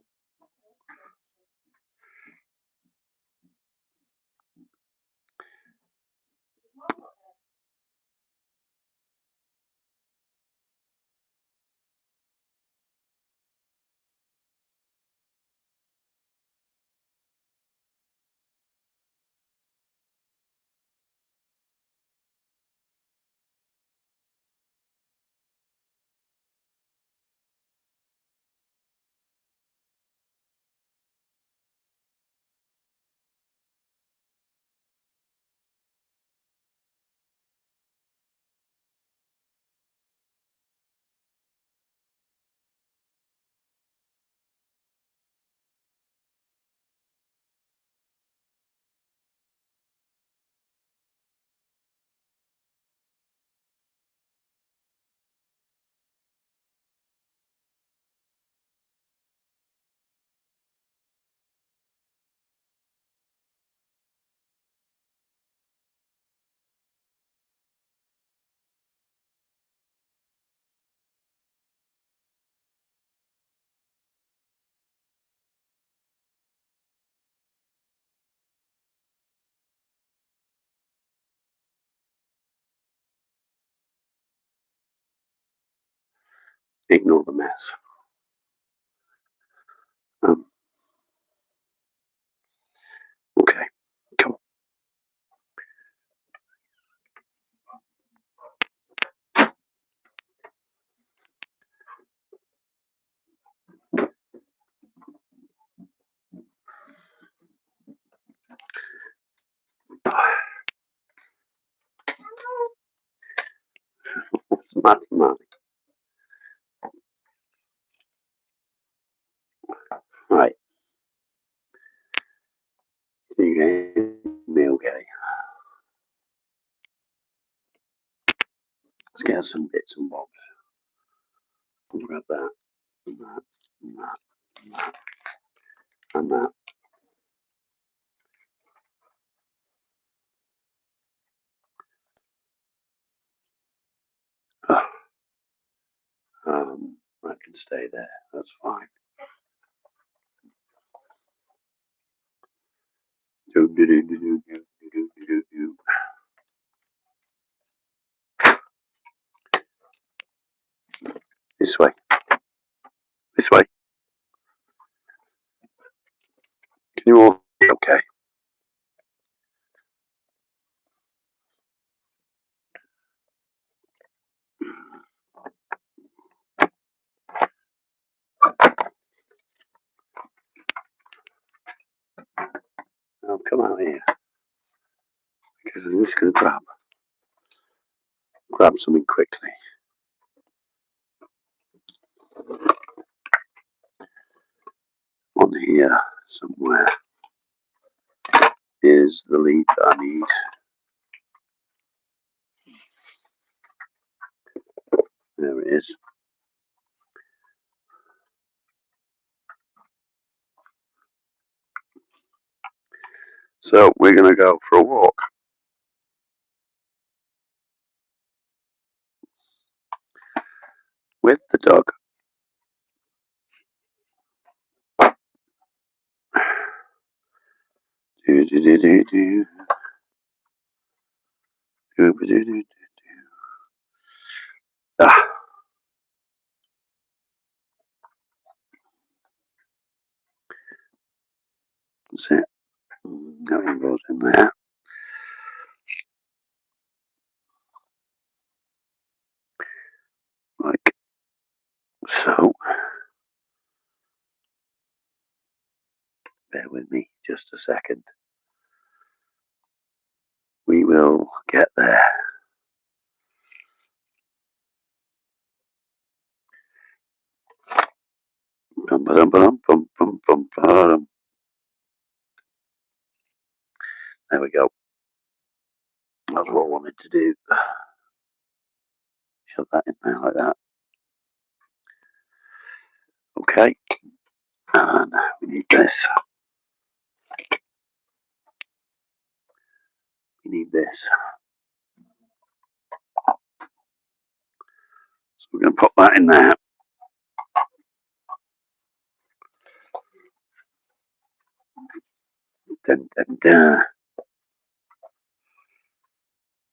Ignore the mess. Okay. Come on. What's the matter, man? Right. So you gave me okay. Let's get some bits and bobs. Grab that, and that, and that, and that, and that. That can stay there. That's fine. This way. This way. Can you all be okay? Now come out here. Because I'm just going to grab something quickly. On here somewhere is the lead that I need. There it is. So we're going to go for a walk. With the dog. Ah. That's it. Nothing goes in there. Like so. Bear with me just a second. We will get there. There we go. That's what I wanted to do. Shove that in there like that. Okay. And we need this. We need this. So we're going to pop that in there. Dun, dun, dun.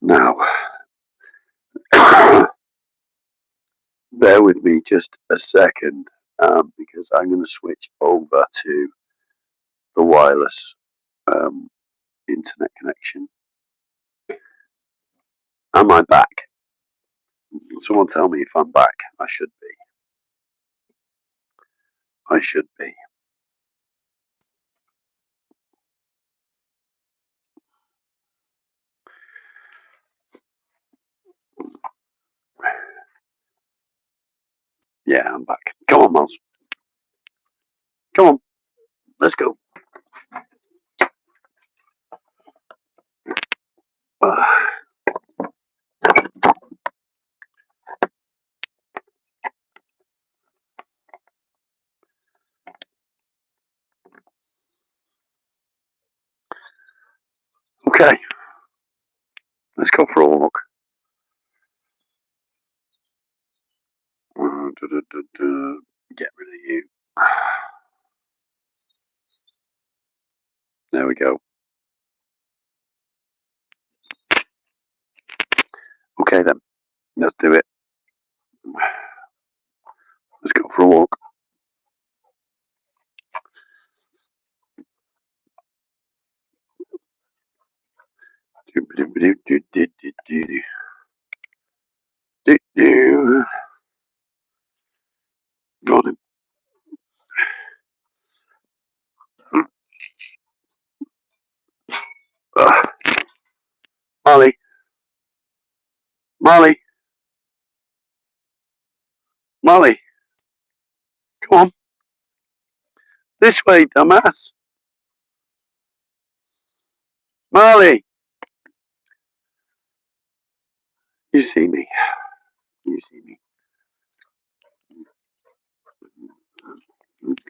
Now, bear with me just a second, because I'm going to switch over to the wireless internet connection. Am I back? Someone tell me if I'm back. I should be. I should be. Yeah, I'm back. Come on, Miles. Come on. Let's go. Okay. Let's go for a walk. Get rid of you. There we go. Okay then. Let's do it. Let's go for a walk. Got him. Molly. Molly. Molly. Come on. This way, dumbass. Molly. You see me. You see me.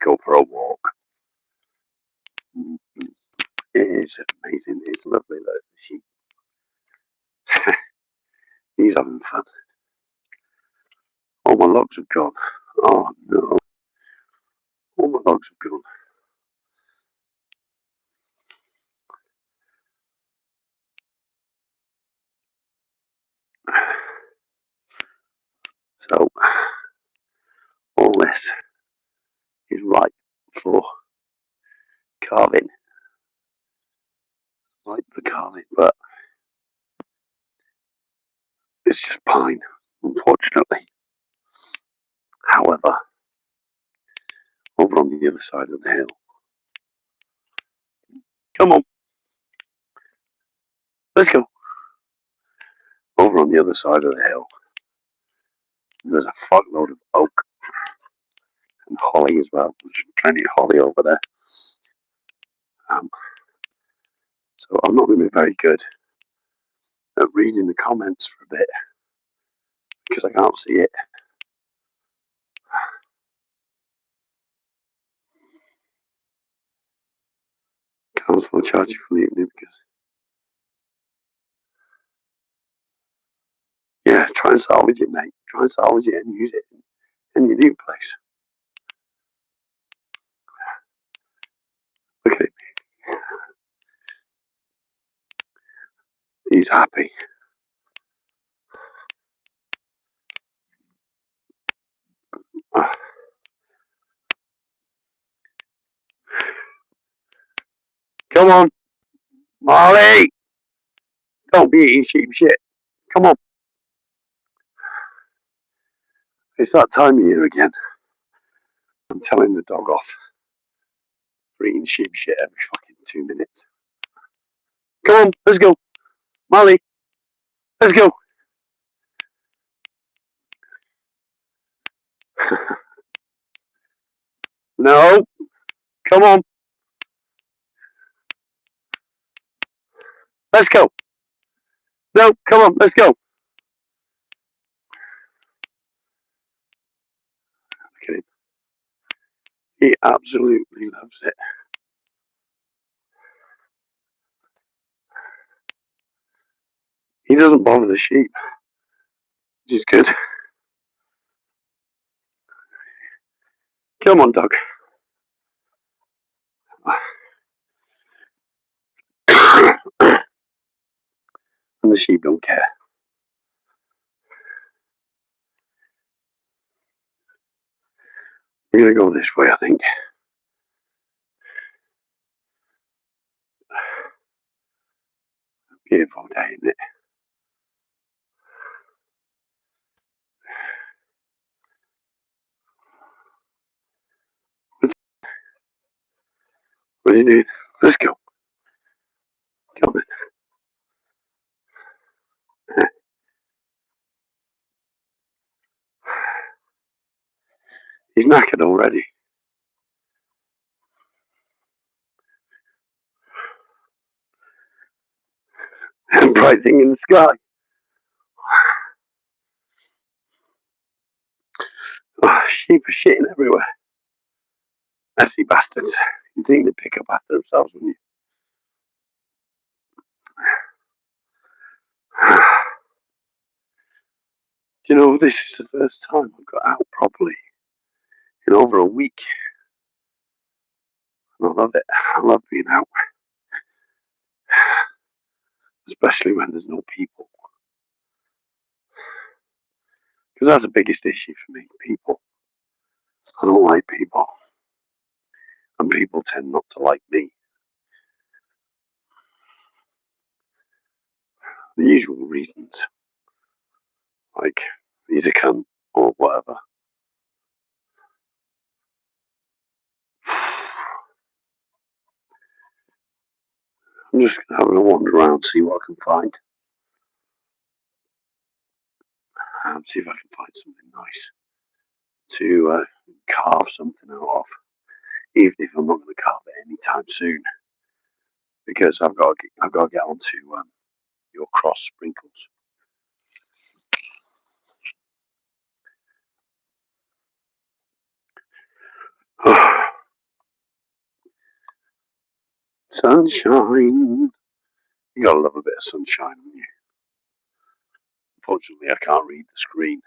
Go for a walk. It is amazing. It's lovely. Look, he's having fun. All my logs have gone. Oh no. All my logs have gone. So, all this is ripe for carving. Ripe for carving, but it's just pine, unfortunately. However, over on the other side of the hill. Come on. Let's go. Over on the other side of the hill, there's a fuckload of oak and holly as well. There's plenty of holly over there. So I'm not going to be very good at reading the comments for a bit because I can't see it. Cards will charge you for the evening because yeah, try and salvage it, mate. Try and salvage it and use it in your new place. Look at him. He's happy. Come on, Molly! Don't be eating sheep shit. Come on. It's that time of year again. I'm telling the dog off for eating sheep shit every fucking 2 minutes. Come on, let's go. Molly, let's go. No, come on. Let's go. No, come on, let's go. Look at him. He absolutely loves it. He doesn't bother the sheep, which is good. Come on, dog. And the sheep don't care. We're going to go this way, I think. Beautiful day, isn't it? What are you doing? Let's go. Come on. He's knackered already. Bright thing in the sky. Oh, sheep are shitting everywhere. Messy bastards. You think they pick up after themselves, wouldn't you? Do you know, this is the first time I've got out properly in over a week. And I love it. I love being out. Especially when there's no people. Because that's the biggest issue for me, people. I don't like people. And people tend not to like me. The usual reasons. Like, he's a cunt or whatever. I'm just going to have a wander around, see what I can find. See if I can find something nice to carve something out of. Even if I'm not going to carve it anytime soon. Because I've got to get onto your cross sprinkles. Sunshine. You gotta love a bit of sunshine, haven't you? Unfortunately, I can't read the screen.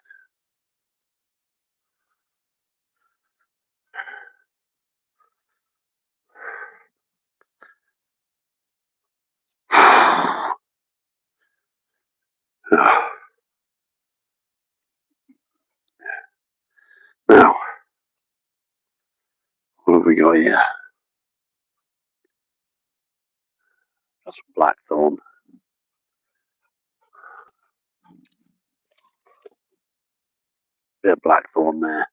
Now, what have we got here? That's blackthorn. Bit of blackthorn there.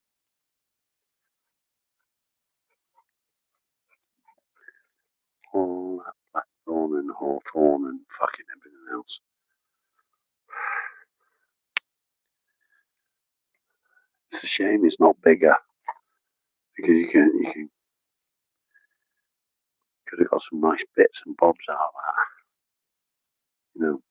All that blackthorn and hawthorn and fucking everything else. It's a shame it's not bigger because you could have got some nice bits and bobs out of that. You know.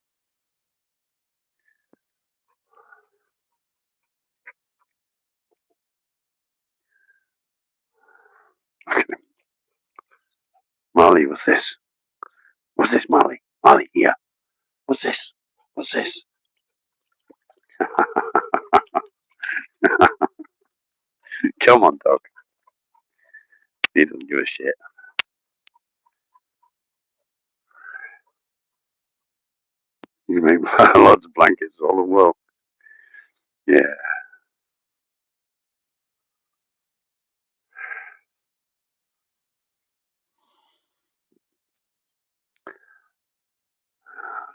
Marley, what's this? What's this, Marley? Marley, here. What's this? What's this? Come on, dog. He doesn't give a shit. You make lots of blankets all the world. Yeah.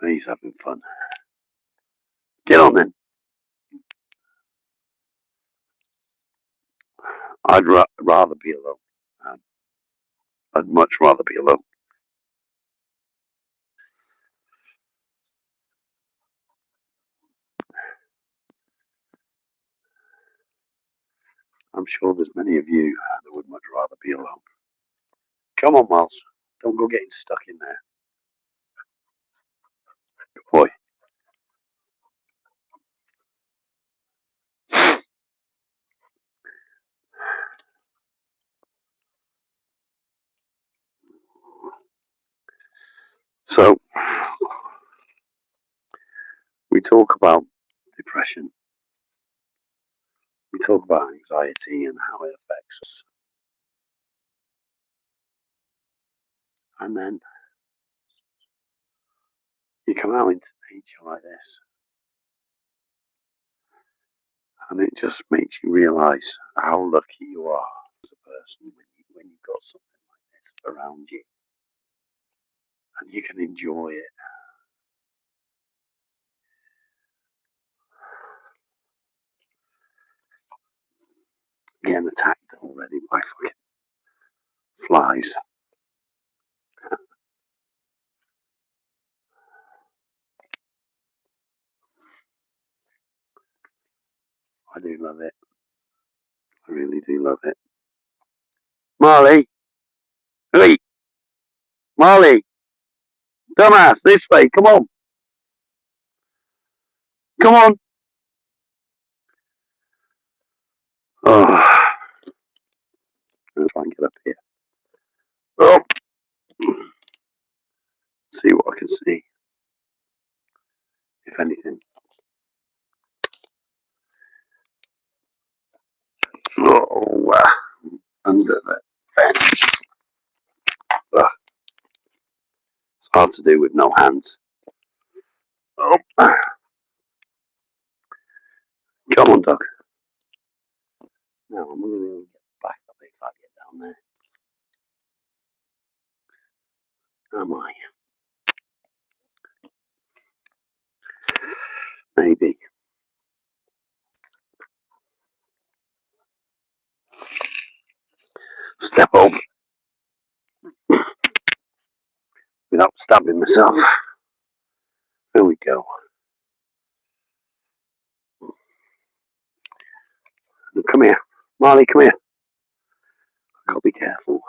He's having fun. Get on then. I'd rather be alone. I'd much rather be alone. I'm sure there's many of you that would much rather be alone. Come on, Miles. Don't go getting stuck in there. Good boy. So, we talk about depression. We talk about anxiety and how it affects us. And then you come out into nature like this, and it just makes you realise how lucky you are as a person when you've got something like this around you, and you can enjoy it. Getting attacked already by fucking flies. I do love it. I really do love it. Marley! Hey! Marley! Dumbass! This way! Come on! Come on! Oh. I'll try and get up here. Oh! See what I can see. If anything. Oh, under the fence. It's hard to do with no hands. Oh. Come on, dog. No, I'm going to get back up if I get down there. Am I? Maybe. Step up without stabbing myself. There we go. Come here. Marley, come here. I've got to be careful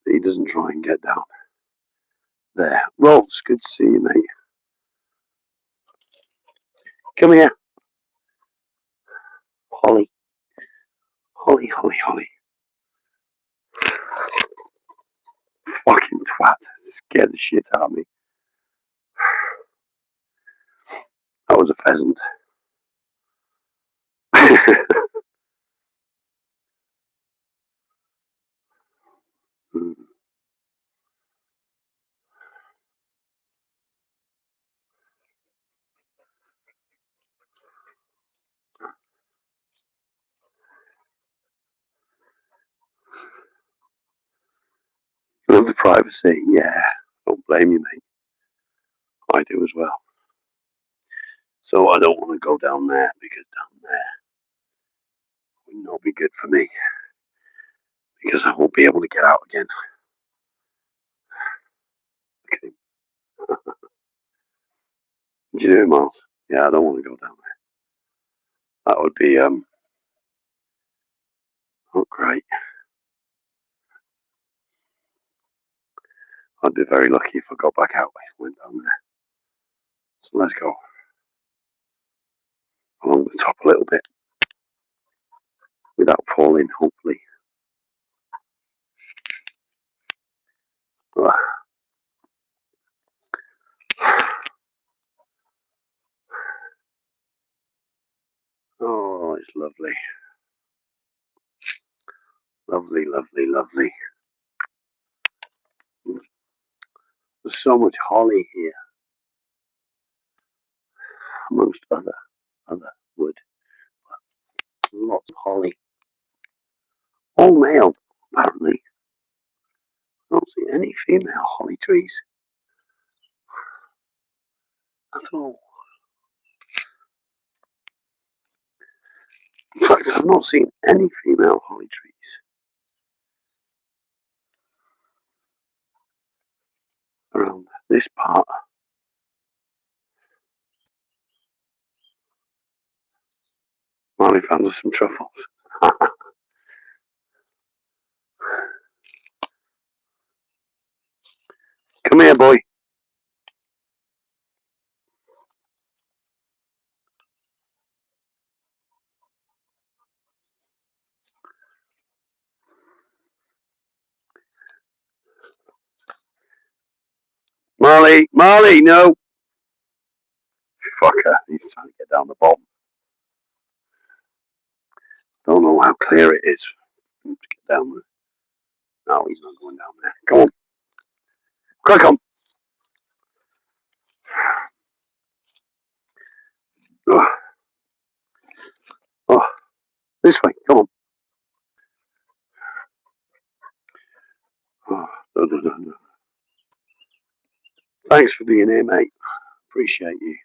that he doesn't try and get down. There. Rolls, good to see you, mate. Come here. Holly. Holly, Holly, Holly. Fucking twat. Scared the shit out of me. That was a pheasant. Love the privacy, yeah. Don't blame you, mate. I do as well. So I don't want to go down there because down there would not be good for me because I won't be able to get out again. Okay. Do you know, Miles? Yeah, I don't want to go down there. That would be not great. I'd be very lucky if I got back out if I went down there. So let's go along the top a little bit without falling, hopefully. Oh, it's lovely. Lovely, lovely, lovely. There's so much holly here, amongst other wood. Lots of holly. All male, apparently. I don't see any female holly trees at all. In fact, I've not seen any female holly trees around this part. Marley found us some truffles. Come here, boy. Marley, no. Fucker, he's trying to get down the bottom. Don't know how clear it is to get down there. No, he's not going down there. Come on. Crack on. Oh, oh, this way. Come on. Oh, no. Thanks for being here, mate. Appreciate you.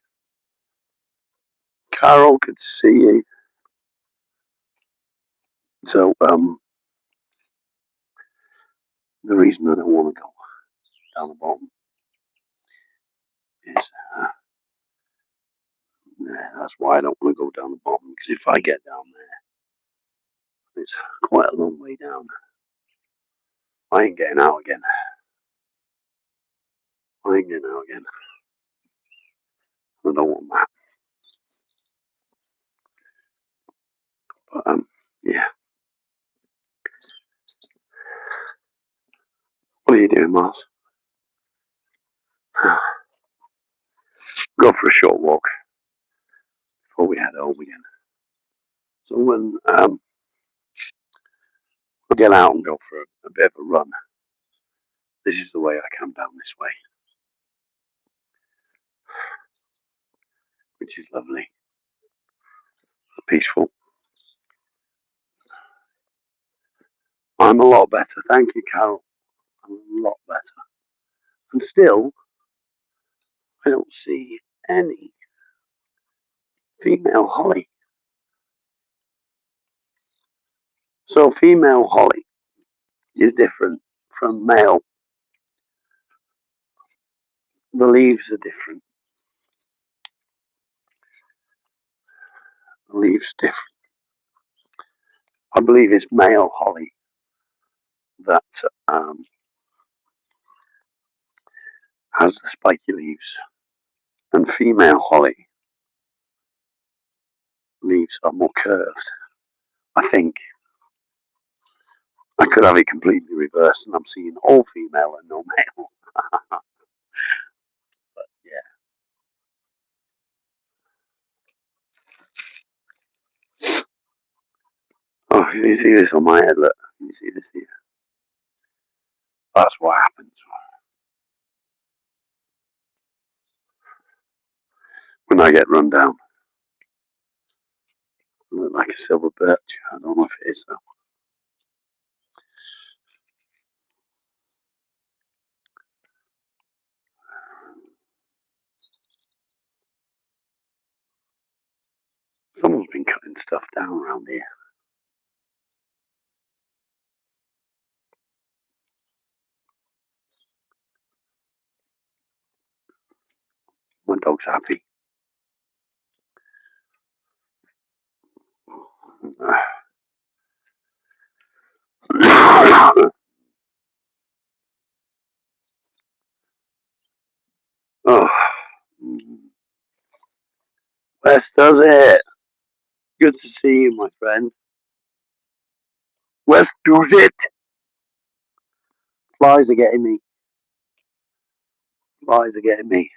Carol, good to see you. So, the reason I don't want to go down the bottom is that's why I don't want to go down the bottom, because if I get down there, it's quite a long way down. I ain't getting out again. I don't want that. But yeah. What are you doing, Miles? Go for a short walk before we head home again. So when we get out and go for a bit of a run, this is the way I come down this way, which is lovely. It's peaceful. I'm a lot better, thank you, Carol. I'm a lot better. And still, I don't see any female holly. So female holly is different from male. The leaves are different. The leaves different. I believe it's male holly that has the spiky leaves, and female holly leaves are more curved. I think. I could have it completely reversed, and I'm seeing all female and no male. But yeah. Oh, you see this on my head? Look, you see this here? That's what happens when I get run down. I look like a silver birch. I don't know if it is though. Someone's been cutting stuff down around here. My dog's happy. Oh, Wes does it. Good to see you, my friend. Wes does it. Flies are getting me. Flies are getting me.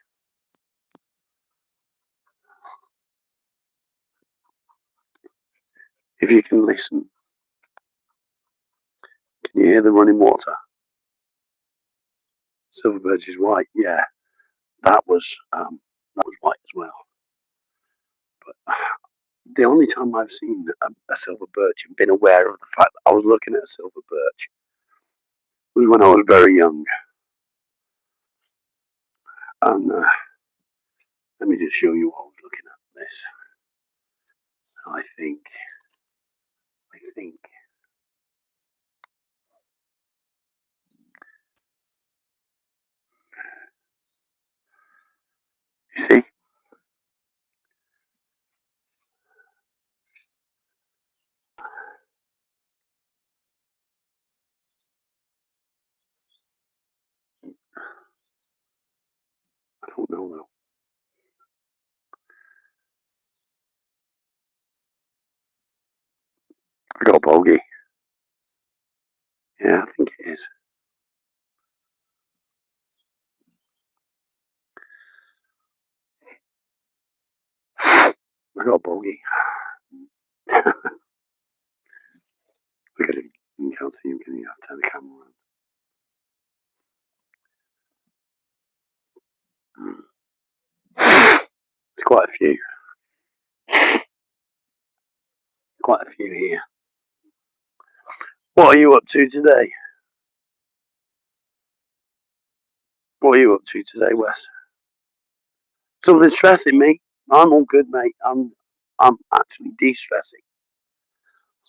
If you can listen, can you hear the running water? Silver birch is white. Yeah, that was white as well. But the only time I've seen a silver birch and been aware of the fact that I was looking at a silver birch was when I was very young. And let me just show you what I was looking at. This, I think. You see? I don't know though. I got a bogey. Yeah, I think it is. I got a bogey. Look at him. You can't see him, can you? I'll turn the camera on. There's quite a few. Quite a few here. What are you up to today? What are you up to today, Wes? Something stressing me. I'm all good, mate. I'm actually de-stressing.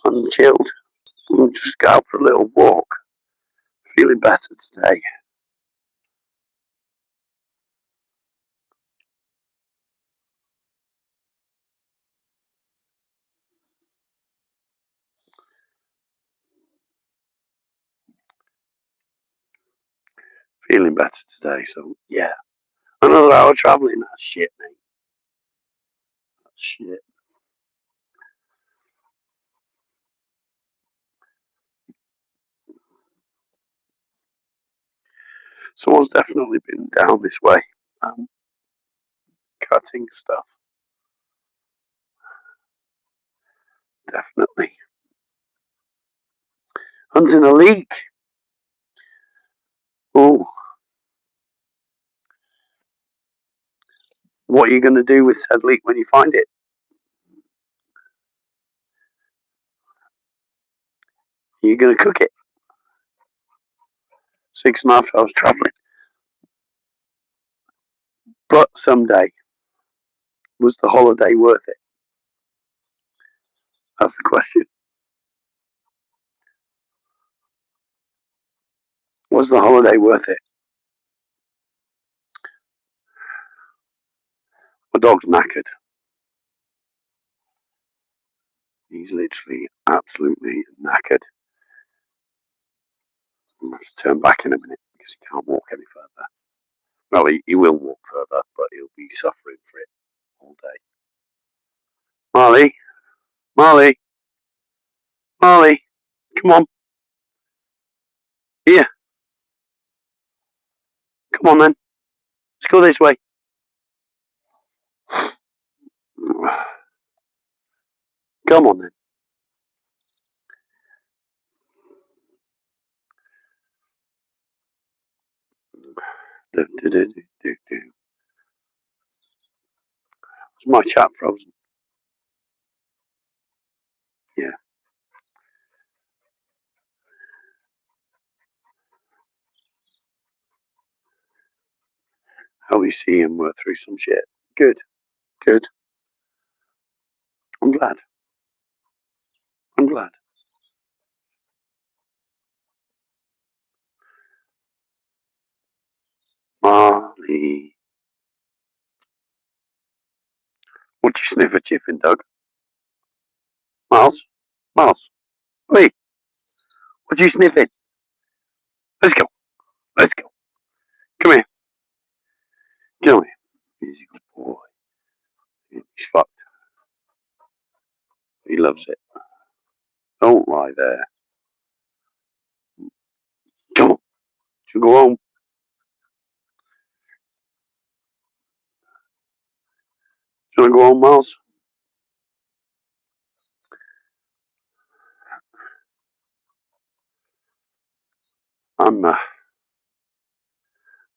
I'm chilled. I'm just go out for a little walk. Feeling better today. Feeling better today. So yeah. Another hour travelling. That's shit, mate. That's shit. Someone's definitely been down this way. Cutting stuff. Definitely. Hunting a leak. Oh. What are you going to do with said leak when you find it? Are you going to cook it? 6.5 hours travelling. But someday, was the holiday worth it? That's the question. Was the holiday worth it? My dog's knackered. He's literally absolutely knackered. I'll have to turn back in a minute because he can't walk any further. Well, he will walk further, but he'll be suffering for it all day. Marley, Marley, Marley, come on. Here. Come on then. Let's go this way. Come on then. Is my chat frozen? Yeah. How we see him work through some shit. Good. Good. I'm glad. I'm glad. Marley. What do you sniff at Chiffin, Doug? Miles? Miles? Wait. What are you sniffing? Let's go. Let's go. Come here. Come here. He's a good boy. He's fucked. He loves it. Don't lie there. Come on. Should go home. Do you want to go home, Miles?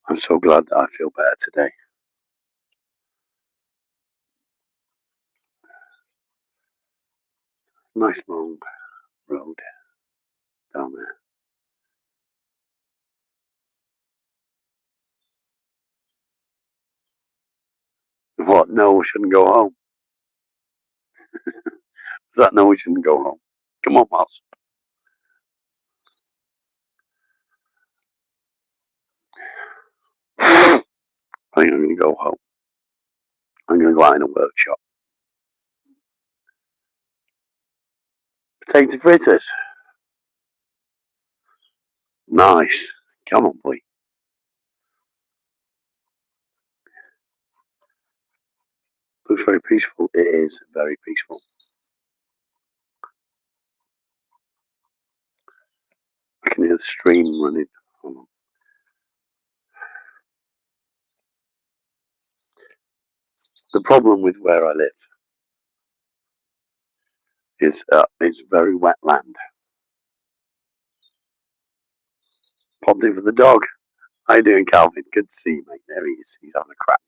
I'm so glad that I feel better today. Nice long road down there. What? No, we shouldn't go home. Does that no, we shouldn't go home? Come on, Miles. I think I'm going to go home. I'm going to go out in a workshop. Potato fritters. Nice. Come on, boy. Looks very peaceful. It is very peaceful. I can hear the stream running. Hold on. The problem with where I live is it's very wet land. Popped in for the dog. How you doing, Calvin? Good to see you, mate. There he is. He's having a crap.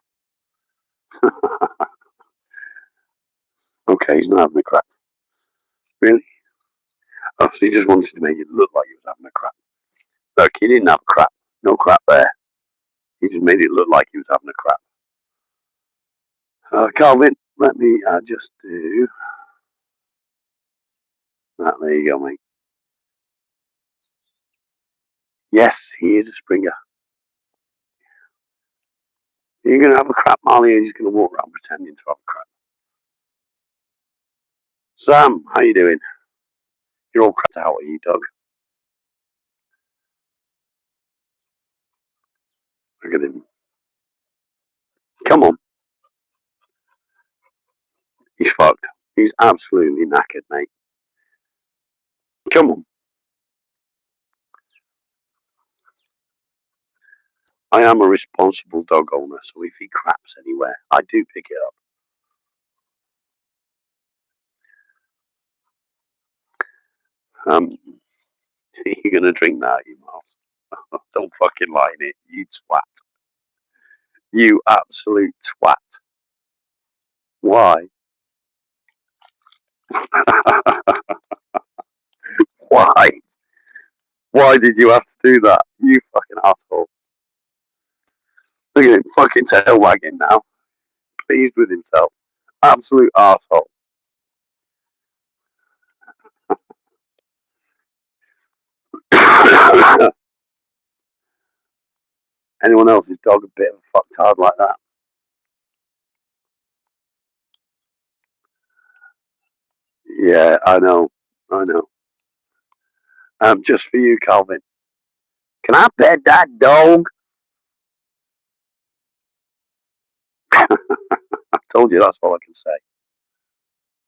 Okay, he's not having a crap. Really? Oh, so he just wanted to make it look like he was having a crap. Look, he didn't have a crap. No crap there. He just made it look like he was having a crap. Calvin, let me just do that. There you go, mate. Yes, he is a Springer. You're going to have a crap, Marley, and he's going to walk around pretending to have a crap. Sam, how you doing? You're all crapped out, are you, Doug? Look at him. Come on. He's fucked. He's absolutely knackered, mate. Come on. I am a responsible dog owner, so if he craps anywhere, I do pick it up. You're going to drink that, you Miles. Don't fucking lie in it, you twat. You absolute twat. Why? Why? Why did you have to do that? You fucking asshole. Look at him fucking tail wagging now. Pleased with himself. Absolute asshole. Anyone else's dog a bit of a fucktard like that? Yeah, I know. I know. Just for you, Calvin. Can I pet that dog? I told you that's all I can say.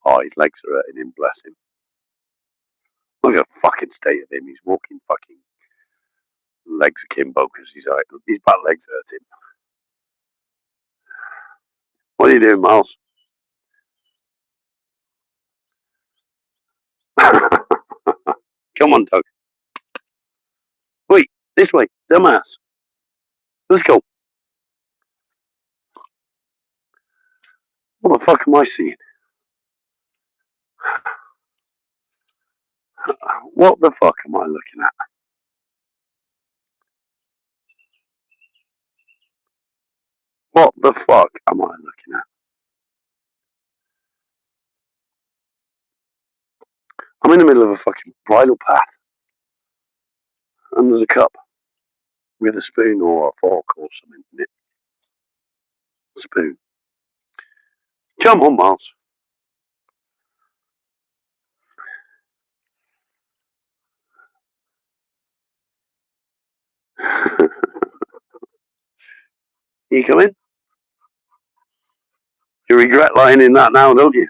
Oh, his legs are hurting him, bless him. Look at the fucking state of him. He's walking fucking Legs akimbo because his back legs hurt him. What are you doing, Miles? Come on, Doug. Wait, this way, dumbass. Let's go. What the fuck am I seeing? What the fuck am I looking at? What the fuck am I looking at? I'm in the middle of a fucking bridle path. And there's a cup with a spoon or a fork or something in it. A spoon. Come on, Miles. You coming? You regret lying in that now, don't you?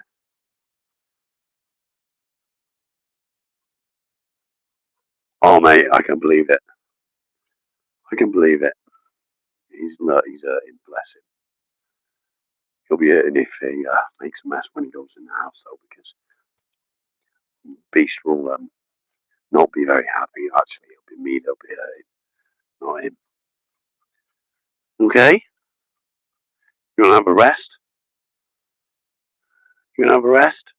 Oh, mate, I can believe it. I can believe it. He's hurting, bless him. He'll be hurting if he makes a mess when he goes in the house, though, because Beast will not be very happy. Actually, it'll be me that'll be hurting, not him. Okay? You want to have a rest? You want to have a rest?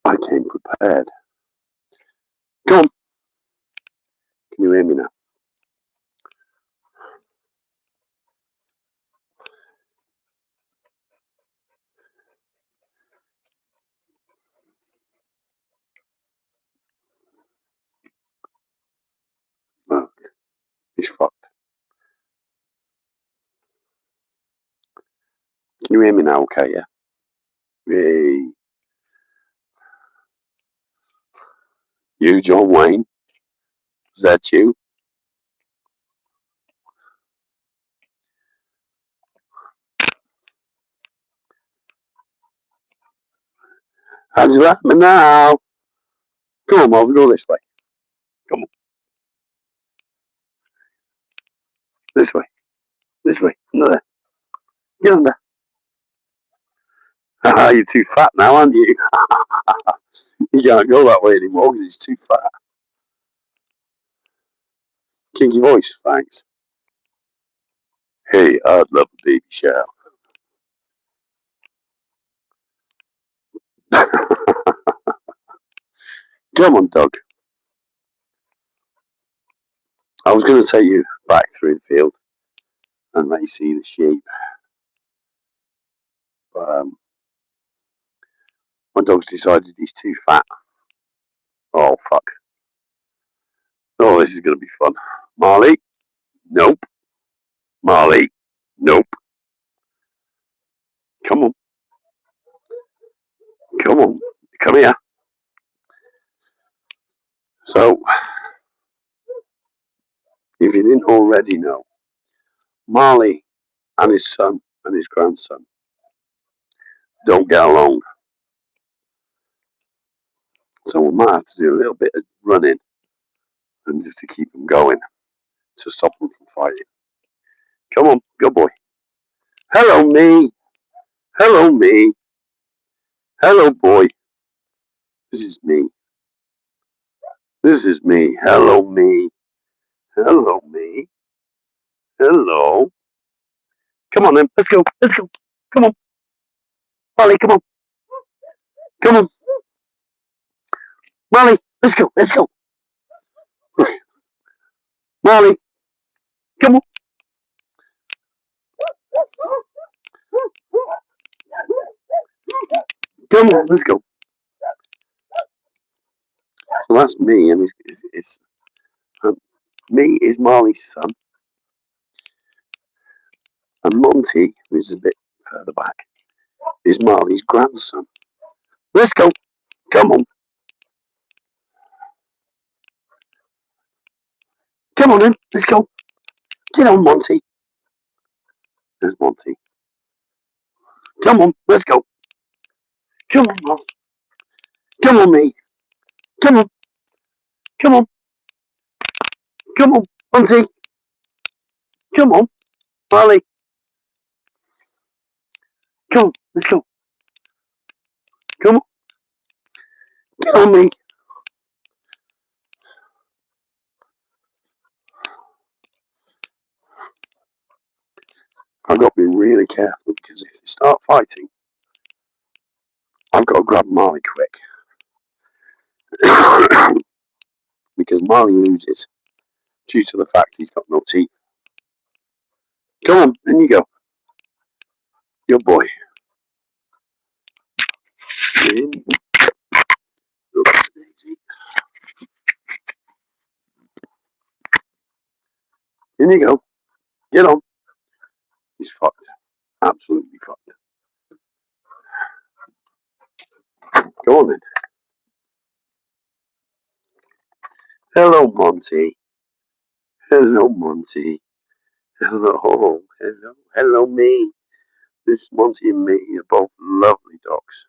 I came prepared. Come on. Can you hear me now? No. He's fucked. Can you hear me now? Okay, yeah. Hey. You, John Wayne? Is that you? How's it happening now? Come on, Miles, go this way. Come on. This way. This way. Under there. Get under. You're too fat now, aren't you? You can't go that way anymore because he's too fat. Kinky voice, thanks. Hey, I'd love a baby shower. Come on, Doug. I was going to take you back through the field and let you see the sheep. But my dog's decided he's too fat. Oh, fuck. Oh, this is going to be fun. Marley? Nope. Marley? Nope. Come on. Come on. Come here. So, if you didn't already know, Marley and his son and his grandson don't get along. So we might have to do a little bit of running and just to keep them going to stop them from fighting. Come on, good boy. Hello, me. Hello, me. Hello, boy. This is me. This is me. Hello, me. Hello, me. Hello. Come on then. Let's go. Let's go. Come on. Molly, come on. Come on. Molly, let's go. Let's go. Molly, come on. Come on. Let's go. So that's me, and me is Marley's son, and Monty, who's a bit further back, is Marley's grandson. Let's go. Come on. Come on then. Let's go. Get on, Monty. There's Monty. Come on. Let's go. Come on, Mom. Come on, me. Come on. Come on. Come on, Monty. Come on, Marley. Come on. Let's go. Come on. Get on, me. I've got to be really careful because if they start fighting, I've got to grab Marley quick. Because Marley loses due to the fact he's got no teeth. Come on, in you go. Good boy. In. In you go. Get on. He's fucked. Absolutely fucked. Go on then. Hello, Monty. Hello, Monty. Hello. Hello. Hello, me. This Monty and me are both lovely dogs.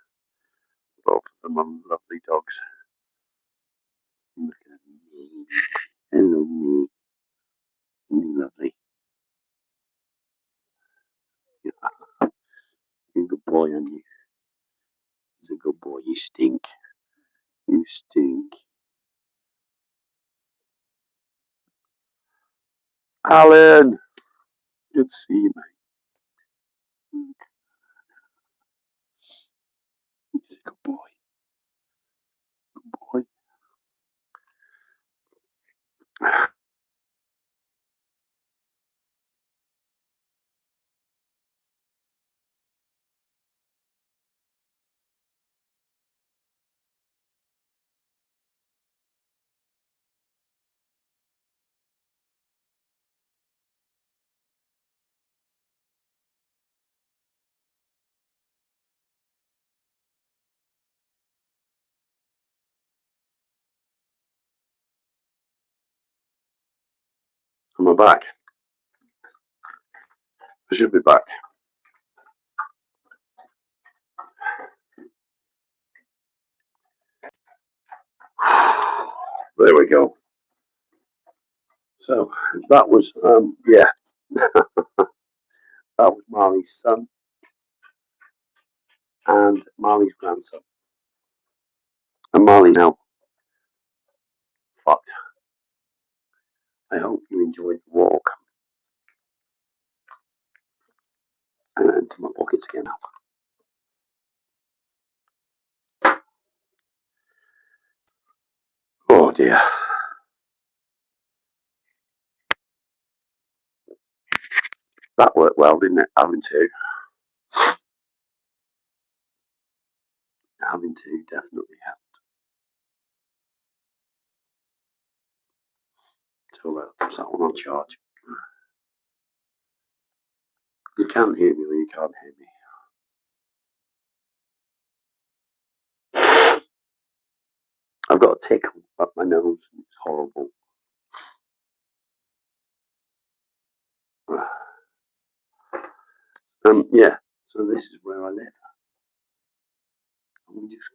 Both of them are lovely dogs. Look at me. Hello, me. Me lovely. Yeah. You're a good boy, aren't you? He's a good boy. You stink. You stink. Alan! Good to see you, mate. He's a good boy. Good boy. Am I back? I should be back. There we go. So that was yeah. That was Marley's son and Marley's grandson. And Marley's now fucked. I hope you enjoyed the walk. And into my pockets again. Oh dear. That worked well, didn't it? Having to definitely helped. So let's put that one on charge. You can hear me or you can't hear me. I've got a tickle up my nose. It's horrible. Yeah, so this is where I live. And we just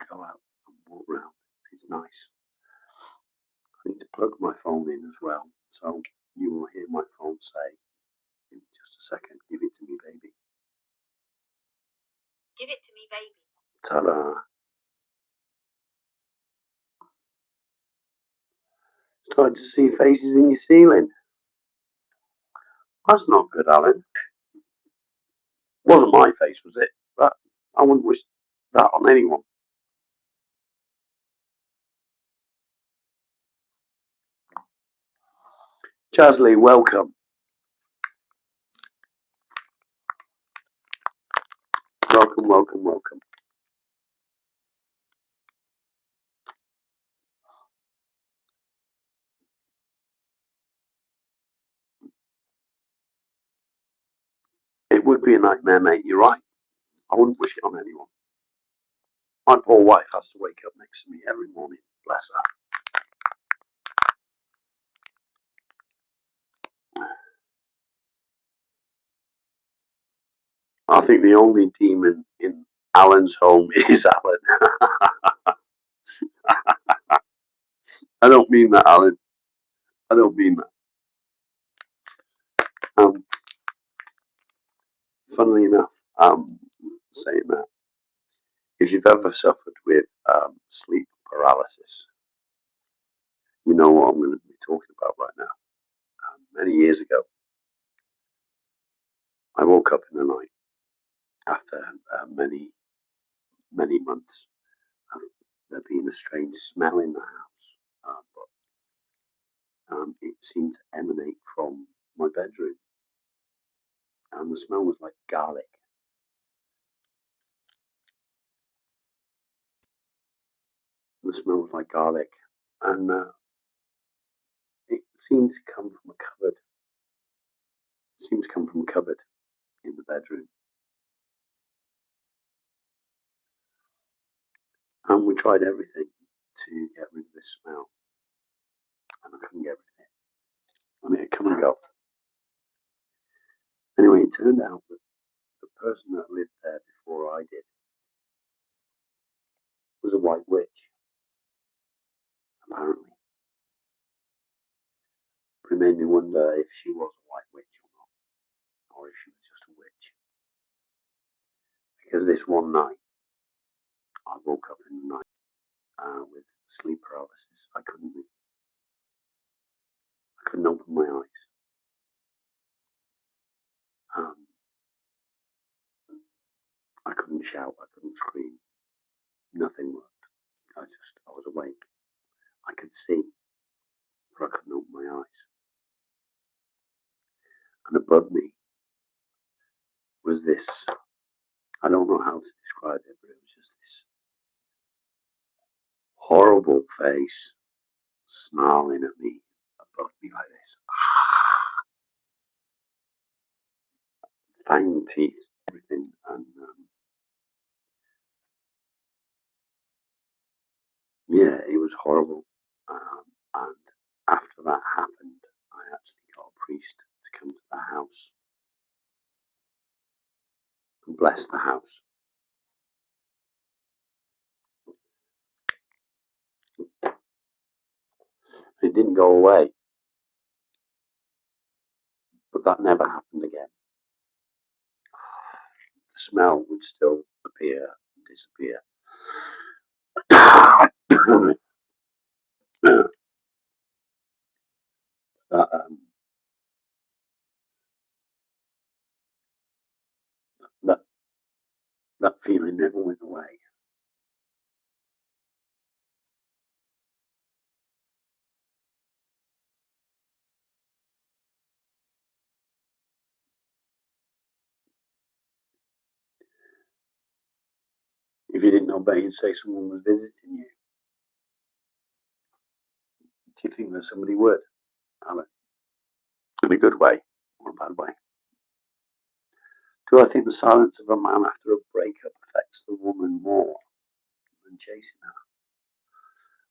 go out and walk around. It's nice. I need to plug my phone in as well, so you will hear my phone say in just a second, "Give it to me, baby." Give it to me, baby. Ta-da! Starting to see faces in your ceiling. That's not good, Alan. Wasn't my face, was it? But I wouldn't wish that on anyone. Chazley, welcome. Welcome, welcome, welcome. It would be a nightmare, mate. You're right. I wouldn't wish it on anyone. My poor wife has to wake up next to me every morning. Bless her. I think the only demon in Alan's home is Alan. I don't mean that, Alan. I don't mean that. Funnily enough, saying that, if you've ever suffered with sleep paralysis, you know what I'm going to be talking about right now. Many years ago, I woke up in the night after many months of there being a strange smell in the house, but it seemed to emanate from my bedroom, and the smell was like garlic. The smell was like garlic, and it seemed to come from a cupboard. It seemed to come from a cupboard in the bedroom. And we tried everything to get rid of this smell, and I couldn't get rid of it. And it'd come and go. Anyway, it turned out that the person that lived there before I did was a white witch, apparently. It made me wonder if she was a white witch or not, or if she was just a witch. Because this one night, I woke up in the night with sleep paralysis. I couldn't move. I couldn't open my eyes. I couldn't shout. I couldn't scream. Nothing worked. I was awake. I could see, but I couldn't open my eyes. And above me was this, I don't know how to describe it, but it was just this horrible face snarling at me above me like this. Fang teeth, everything. And yeah, it was horrible. And after that happened, I actually got a priest to come to the house and bless the house. It didn't go away, but that never happened again. The smell would still appear and disappear. that that feeling never went away. If you didn't know better, you'd say someone was visiting you. Do you think that somebody would, Alan? In a good way or a bad way? Do I think the silence of a man after a breakup affects the woman more than chasing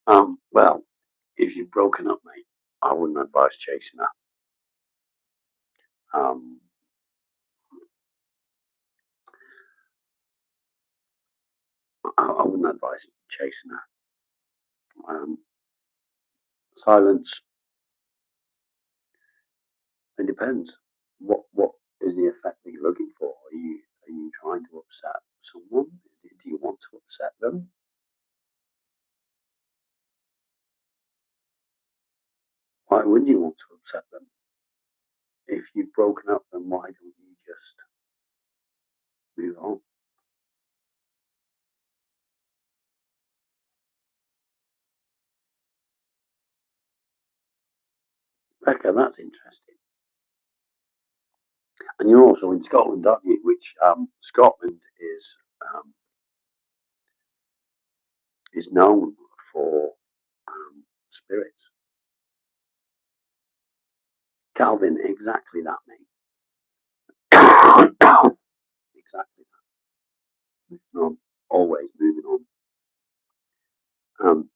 her? Well, if you've broken up, mate, I wouldn't advise chasing her. I wouldn't advise chasing her. Silence. It depends. What is the effect that you're looking for? Are you trying to upset someone? Do you want to upset them? Why would you want to upset them? If you've broken up, then why don't you just move on? Becca, that's interesting. And you're also in Scotland, aren't you? Which Scotland is known for spirits. Calvin, exactly that, mate. Exactly that. Moving on, always moving on.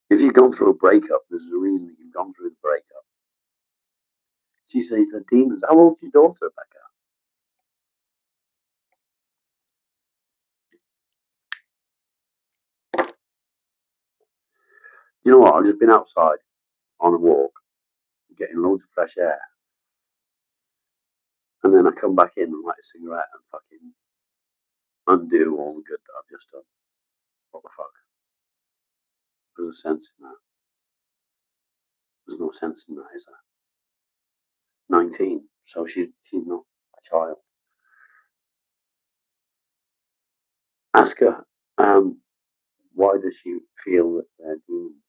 If you've gone through a breakup, there's a reason that you've gone through the breakup. She says the demons. How old's your daughter, Becca? You know what? I've just been outside on a walk, getting loads of fresh air, and then I come back in and light a cigarette and fucking undo all the good that I've just done. What the fuck? There's a sense in that. There's no sense in that, is there? 19, so she's not a child. Ask her, why does she feel that they're demons?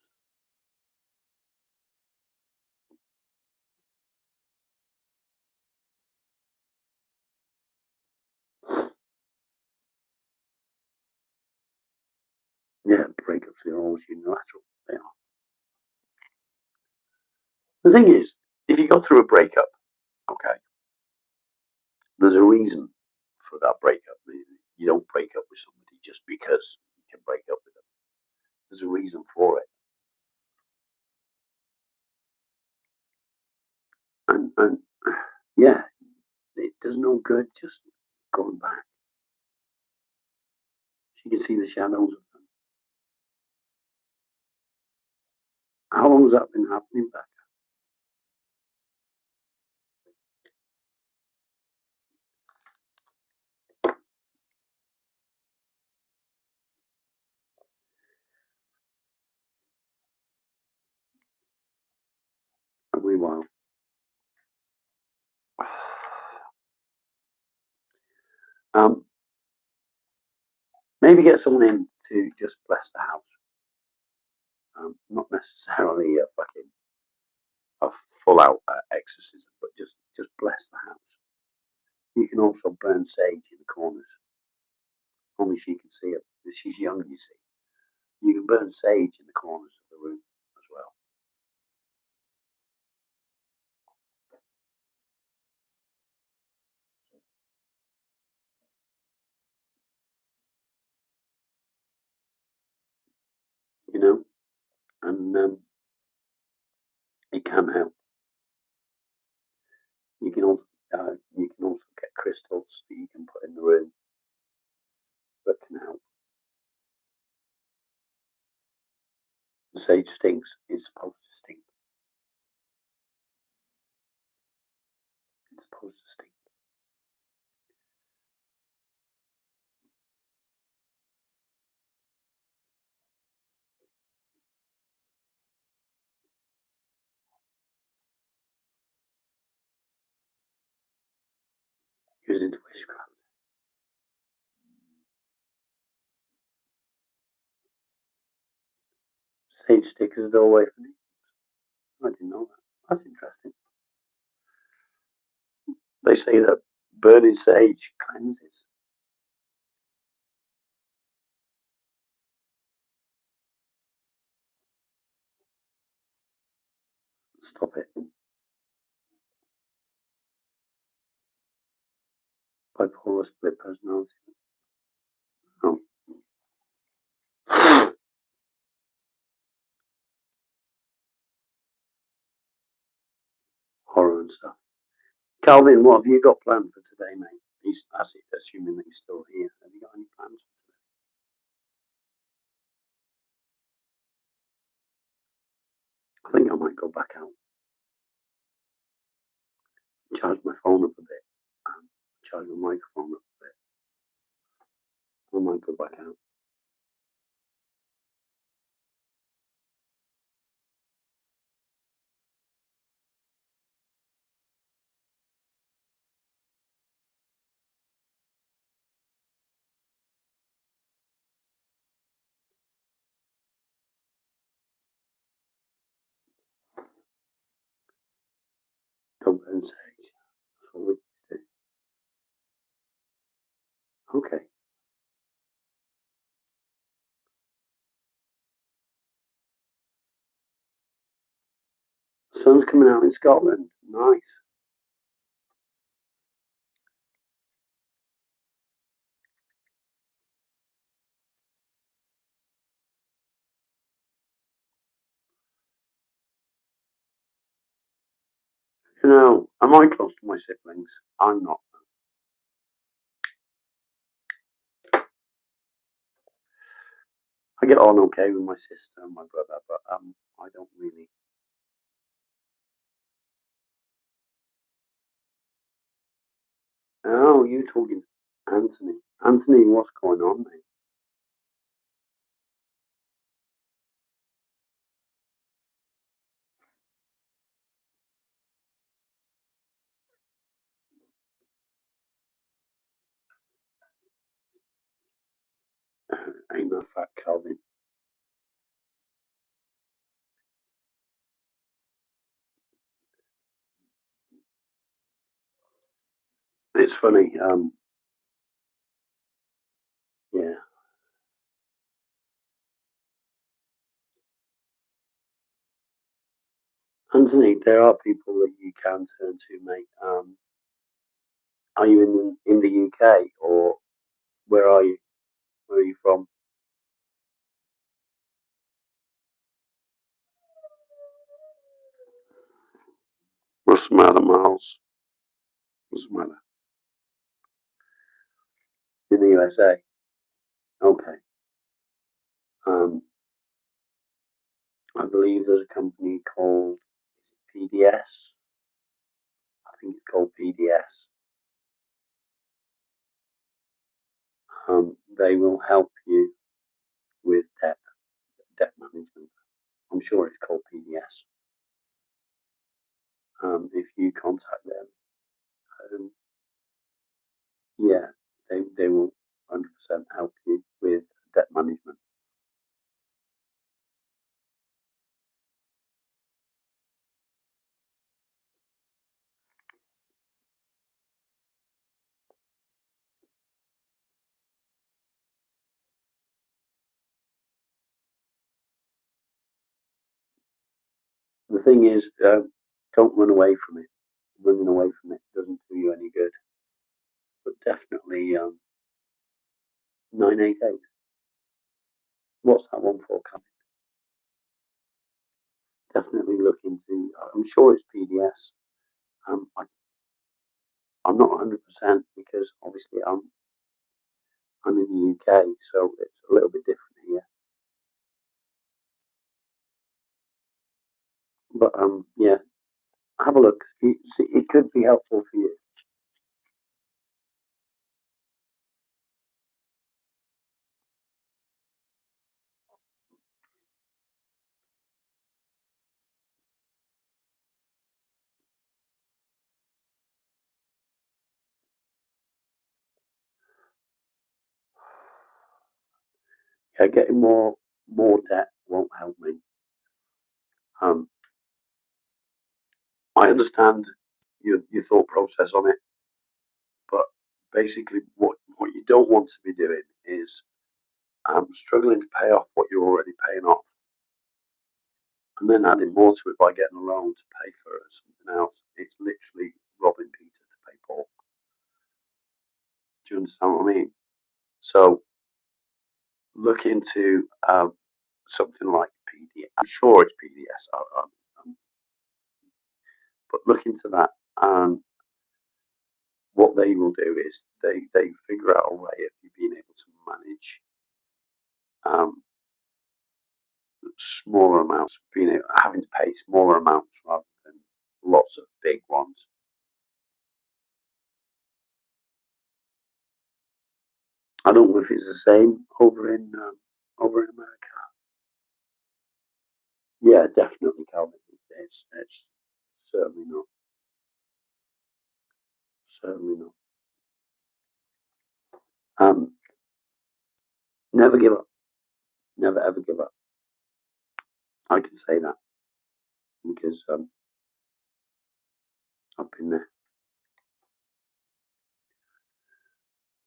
Yeah, breakups are always unilateral. They are. The thing is, if you go through a breakup, okay, there's a reason for that breakup. You don't break up with somebody just because you can break up with them. There's a reason for it. And yeah, it does no good just going back. She can see the shadows of them. How long has that been happening back? A wee while. Maybe get someone in to just bless the house. Not necessarily a full out exorcism, but just bless the house. You can also burn sage in the corners. Only she can see it. She's young, you see. You can burn sage in the corners of the room as well. You know, and it can help. You can also get crystals that you can put in the room that can help. The sage stinks. It's supposed to stink. It's supposed to stink. He was into witchcraft. Sage stick is a doorway for me. I didn't know that. That's interesting. They say that burning sage cleanses. Stop it. Bipolar split personality. Oh. Horror and stuff. Calvin, what have you got planned for today, mate? He's assuming that he's still here. Have you got any plans for today? I think I might go back out, charge my phone up a bit, and charge my microphone up a bit. I might go back out. Don't burn sage. That's what we do. Okay. Sun's coming out in Scotland. Nice. You know, am I close to my siblings? I'm not. I get on okay with my sister and my brother, but I don't really. Oh, you talking to Anthony? Anthony, what's going on, mate? Ain't no fat Calvin. It's funny. Yeah, Anthony, there are people that you can turn to, mate. Are you in the UK or where are you? Where are you from? What's the matter, Miles? What's the matter? In the USA. Okay. Um, I believe there's a company called PDS. I think it's called PDS. They will help you with debt management. I'm sure it's called PDS. If you contact them, um, yeah, they will 100% help you with debt management. The thing is, don't run away from it. Running away from it doesn't do you any good. But definitely 988. What's that one for, Cam? Definitely look into. I'm sure it's PDS. I'm not 100% because obviously I'm in the UK, so it's a little bit different here. But yeah, have a look. It could be helpful for you. Yeah, getting more debt won't help me. Um, I understand your thought process on it, but basically, what you don't want to be doing is struggling to pay off what you're already paying off, and then adding more to it by getting a loan to pay for something else. It's literally robbing Peter to pay Paul. Do you understand what I mean? So look into something like PDS. I'm sure it's PDS, but look into that. And what they will do is they figure out a way of you being able to manage um, smaller amounts, having to pay smaller amounts rather than lots of big ones. I don't know if it's the same over in America. Yeah, definitely, Calvin. It's certainly not. Certainly not. Um, Never give up. Never ever give up. I can say that because I've been there.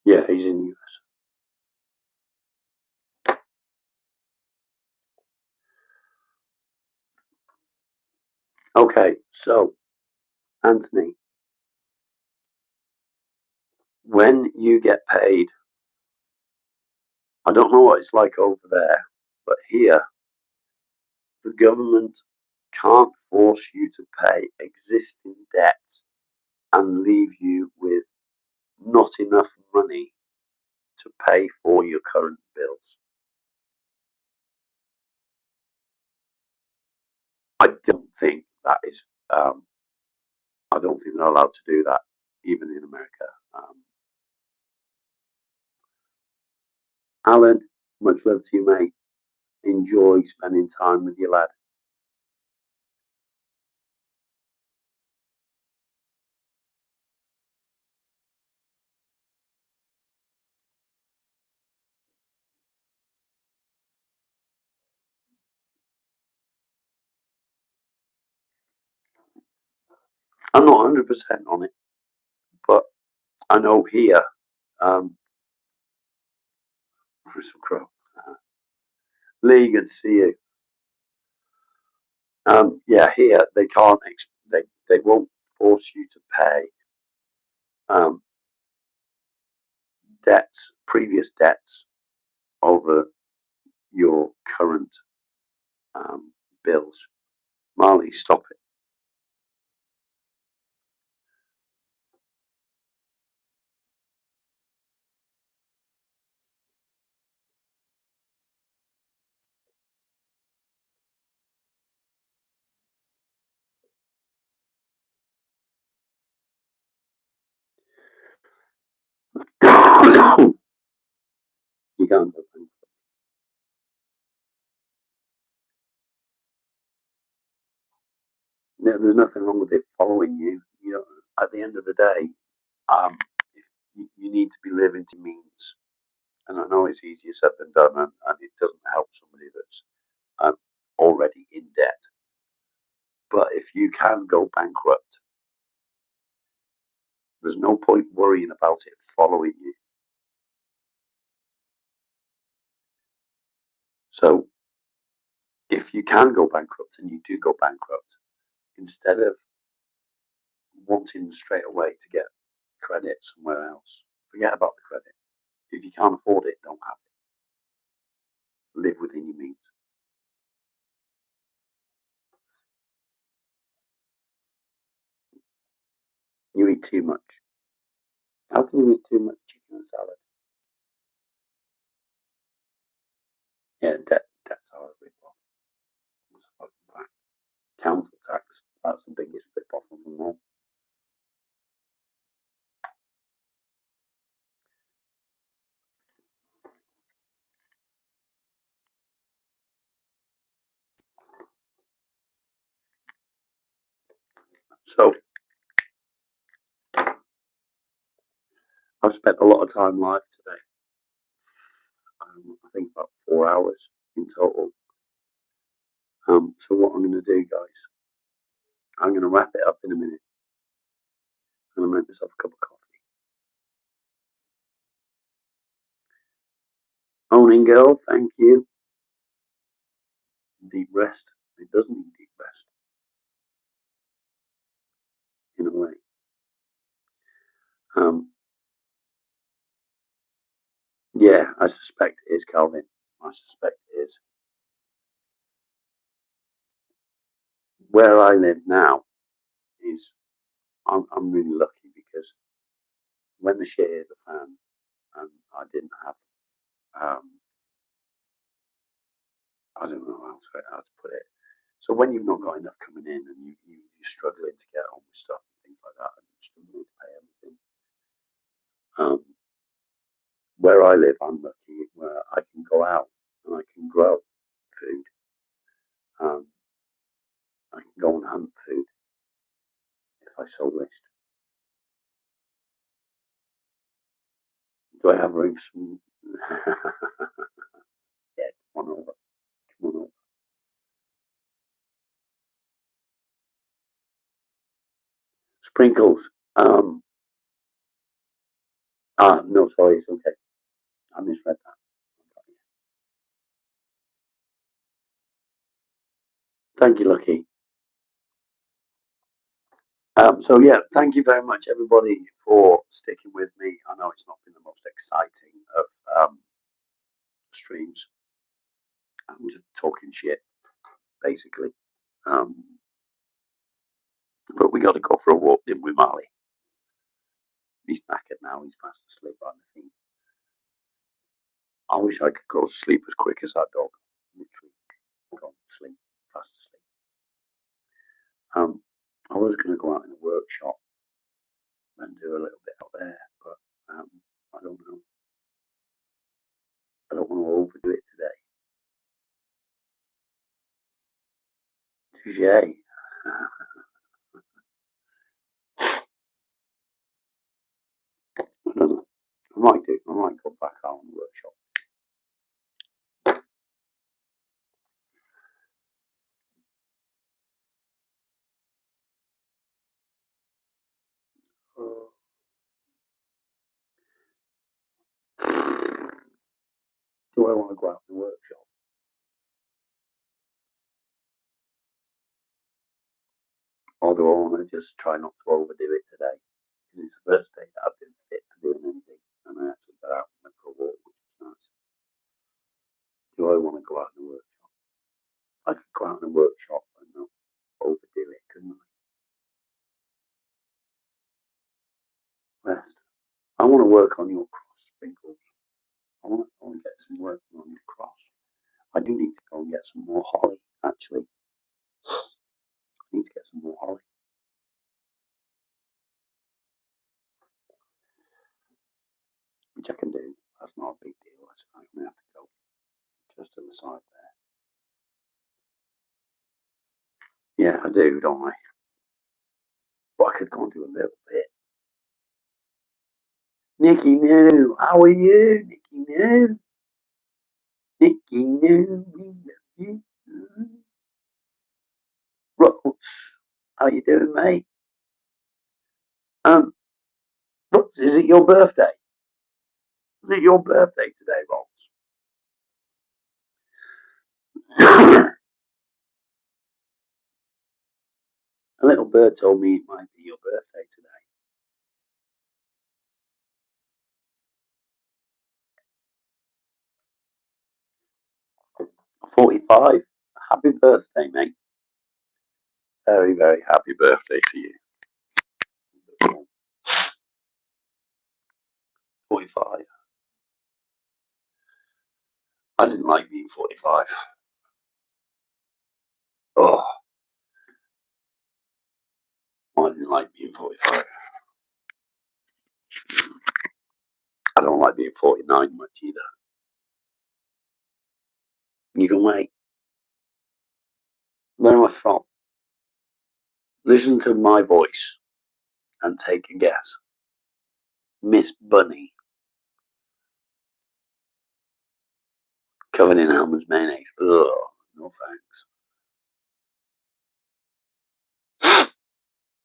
Yeah, he's in the US. Okay, so Anthony, when you get paid, I don't know what it's like over there, but here the government can't force you to pay existing debts and leave you with not enough money to pay for your current bills. I don't think that is. I don't think they're allowed to do that, even in America. Alan, much love to you, mate. Enjoy spending time with your lad. I'm not 100% on it, but I know here, Russell Crowe, Lee, good to see you. Yeah, here they can't. They won't force you to pay um, debts, previous debts, over your current bills. Marley, stop it. You can't go bankrupt. There's nothing wrong with it following you. You know, at the end of the day, if you need to be living to means, and I know it's easier said than done, and it doesn't help somebody that's um, already in debt. But if you can go bankrupt, there's no point worrying about it following you. So if you can go bankrupt and you do go bankrupt, instead of wanting straight away to get credit somewhere else, forget about the credit. If you can't afford it, don't have it. Live within your means. You eat too much. How can you eat too much chicken and salad? Yeah, debts are a rip off. It's a fucking fact. Council tax, that's the biggest rip off of them all. So I've spent a lot of time live today. I think about 4 hours in total. So what I'm going to do, guys, I'm going to wrap it up in a minute. I'm going to make myself a cup of coffee. Owning girl, thank you. Deep rest. It does need deep rest, in a way. Yeah, I suspect it is, Calvin. I suspect it is. Where I live now is, I'm really lucky because when the shit hit the fan and I didn't have I don't know how to put it. So when you've not got enough coming in and you're struggling to get on with stuff and things like that, and you're struggling to pay everything, where I live, I'm lucky where I can go out and I can grow food. I can go and hunt food if I so wished. Do I have room for some? Yeah, come on over. Come on over. Sprinkles. No, sorry, it's okay. I misread that. Thank you, Lucky. So yeah, thank you very much, everybody, for sticking with me. I know it's not been the most exciting of streams. I'm just talking shit, basically. But we got to go for a walk, didn't we, Marley? He's knackered now. He's fast asleep on the thing. I wish I could go to sleep as quick as that dog. Literally, go to sleep, fast asleep. I was going to go out in a workshop and do a little bit out there, but I don't know. I don't want to overdo it today. Touche. I don't know. I might do. I might go back out in the workshop. Do I want to go out in the workshop? Or do I want to just try not to overdo it today? Because it's the first day that I've been fit for doing anything, and I actually got out and went for a walk, which is nice. Do I want to go out in the workshop? I could go out in the workshop and not overdo it, couldn't I? Rest. I want to work on your cross, Sprinkles. I want to get some work on your cross. I do need to go and get some more holly, actually. I need to get some more holly. Which I can do. That's not a big deal. I'm going to have to go just to the side there. Yeah, I do, don't I? But I could go and do a little bit. Nikki New, how are you? Nikki New. Nikki New, we love you. Ross, how you doing, mate? Ross, is it your birthday? Is it your birthday today, Ross? A little bird told me it might be your birthday today. 45. Happy birthday, mate. Very, very happy birthday to you. 45. I didn't like being 45. Oh, I didn't like being 45. I don't like being 49 much either. You go, mate. Where am I from? Listen to my voice and take a guess. Miss Bunny. Covered in Hellman's mayonnaise. Ugh, no thanks.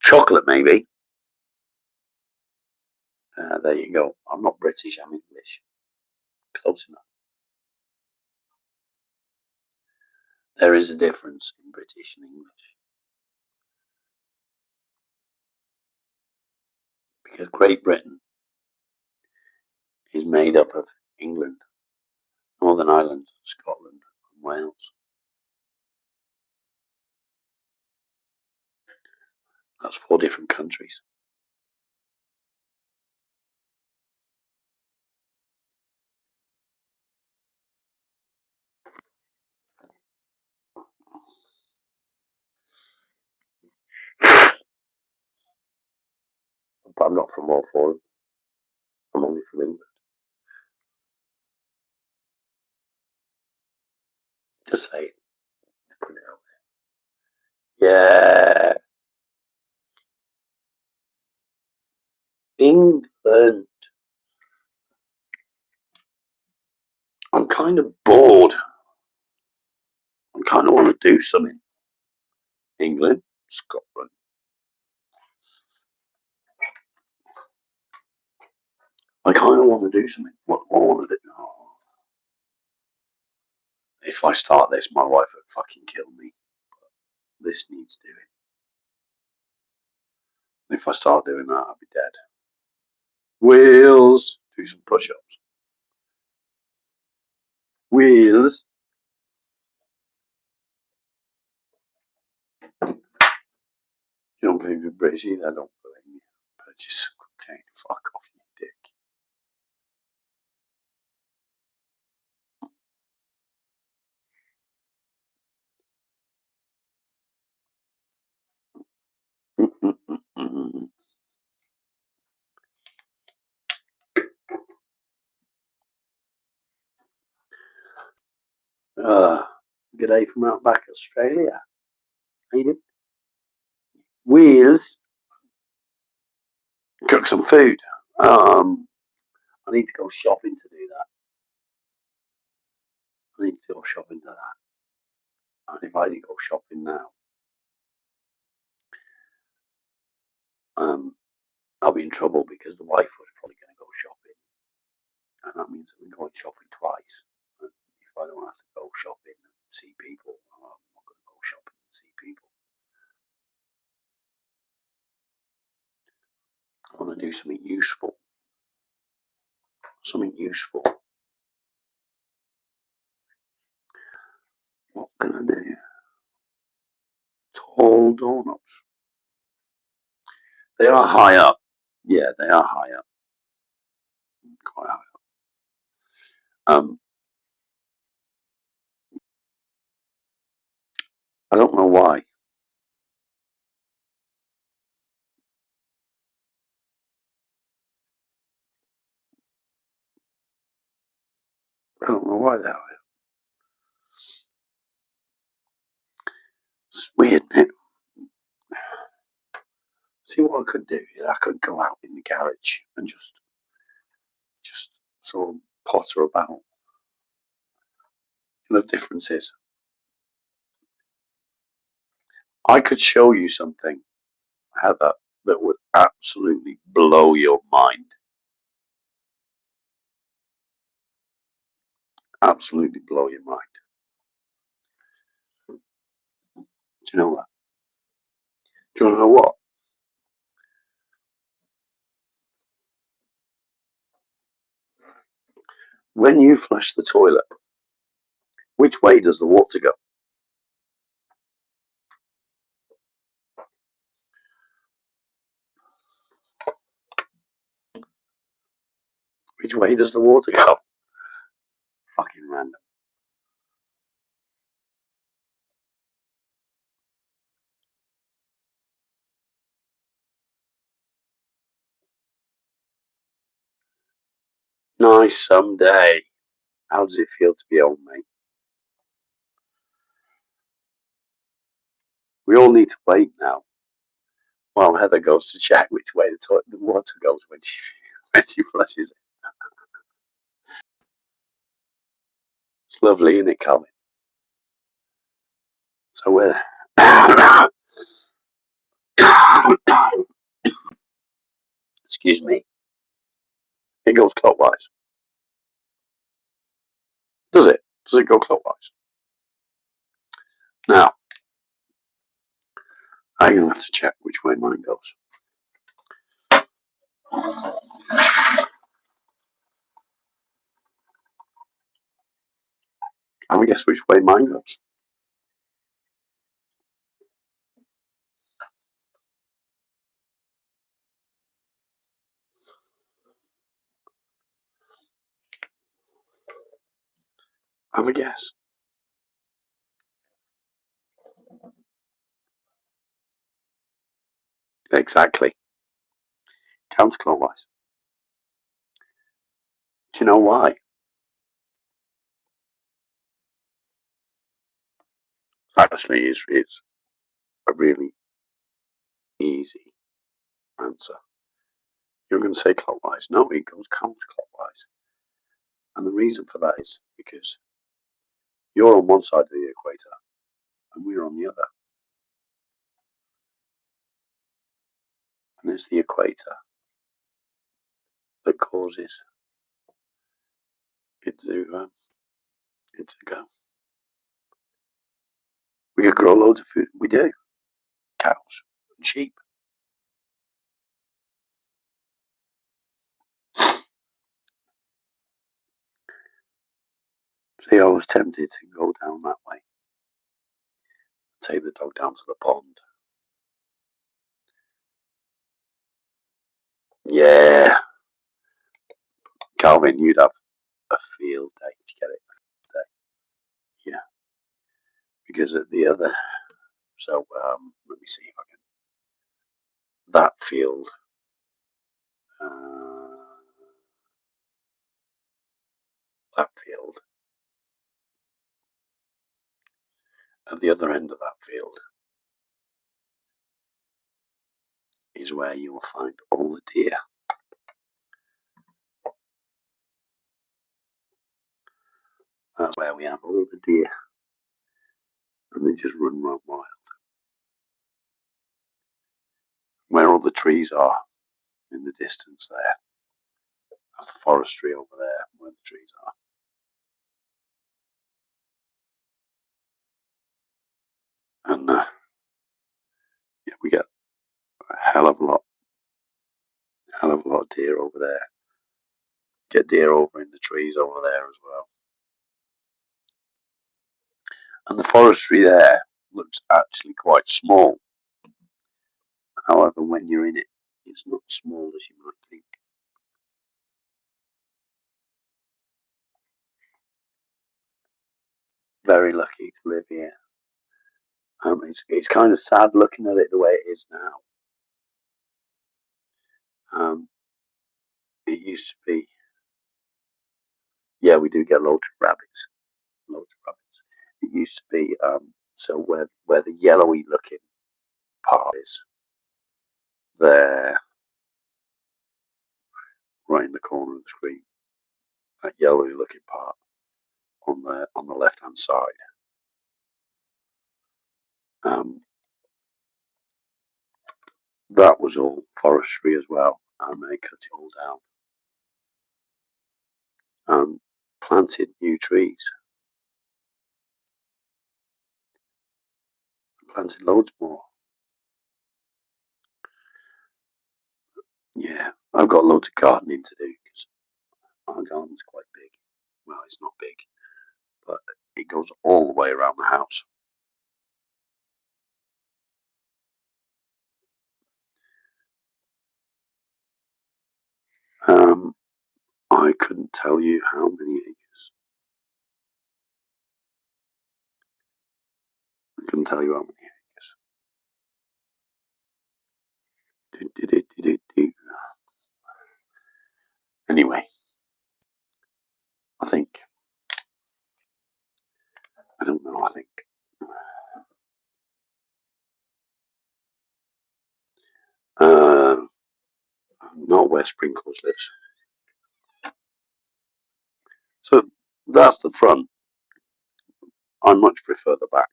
Chocolate, maybe. There you go. I'm not British, I'm English. Close enough. There is a difference in British and English. Because Great Britain is made up of England, Northern Ireland, Scotland, and Wales. That's 4 different countries. But I'm not from all four of them. I'm only from England. Just say it. Just put it out there. Yeah. England. I'm kind of bored. I kind of want to do something. England, Scotland. I kind of want to do something. What do I want to do? Oh. If I start this, my wife would fucking kill me. But this needs doing. If I start doing that, I'll be dead. Wheels. Do some push-ups. Wheels. You don't believe in British either, I don't believe you. Purchase cocaine. Fuck off, you dick. Good day from Outback Australia. How you doing? Wheels. Cook some food. I need to go shopping to do that. I need to go shopping to that. And if I didn't go shopping now, I'll be in trouble because the wife was probably going to go shopping, and that means I'm going shopping twice. And if I don't have to go shopping and see people, I'm not going to go shopping and see people. I want to do something useful. Something useful. What can I do? Tall donuts. They are high up. Yeah, they are high up. Quite high up. I don't know why. I don't know why they're high up. It's weird, isn't it? See what I could do? I could go out in the garage and just sort of potter about. The difference is, I could show you something, Heather, that would absolutely blow your mind. Absolutely blow your mind. Do you know that? Do you want to know what? When you flush the toilet, which way does the water go? Which way does the water go? Fucking random. Nice someday. How does it feel to be old, mate? We all need to wait now while Heather goes to check which way the water goes when she flushes it. It's lovely, isn't it, Calvin? So we're excuse me. It goes clockwise. Does it? Does it go clockwise? Now, I'm going to have to check which way mine goes. Have a guess which way mine goes. Have a guess. Exactly. counterclockwise. Do you know why? Actually, it's a really easy answer. You're going to say clockwise. No, it goes counterclockwise. And the reason for that is because you're on one side of the equator and we're on the other. And it's the equator that causes it to go. We could grow loads of food. We do. Cows and sheep. See, I was tempted to go down that way. Take the dog down to the pond. Yeah. Calvin, you'd have a field day to get it. Yeah. Because at the other, so let me see if I can. That field. That field. At the other end of that field is where you will find all the deer. That's where we have all the deer. And they just run wild. Where all the trees are in the distance there. That's the forestry over there where the trees are. And yeah, we get a hell of a lot of deer over there. Get deer over in the trees over there as well. And the forestry there looks actually quite small. However, when you're in it, it's not small as you might think. Very lucky to live here. It's kind of sad looking at it the way it is now. It used to be, yeah, we do get loads of rabbits. It used to be, so where the yellowy looking part is, there, right in the corner of the screen, that yellowy looking part on the left hand side. That was all forestry as well, and they cut it all down. Planted new trees. Planted loads more. Yeah, I've got loads of gardening to do because our garden's quite big. Well, it's not big, but it goes all the way around the house. I couldn't tell you how many acres. I couldn't tell you how many acres. Anyway, I think, I don't know, I think not where Sprinkles lives. So that's the front. I much prefer the back.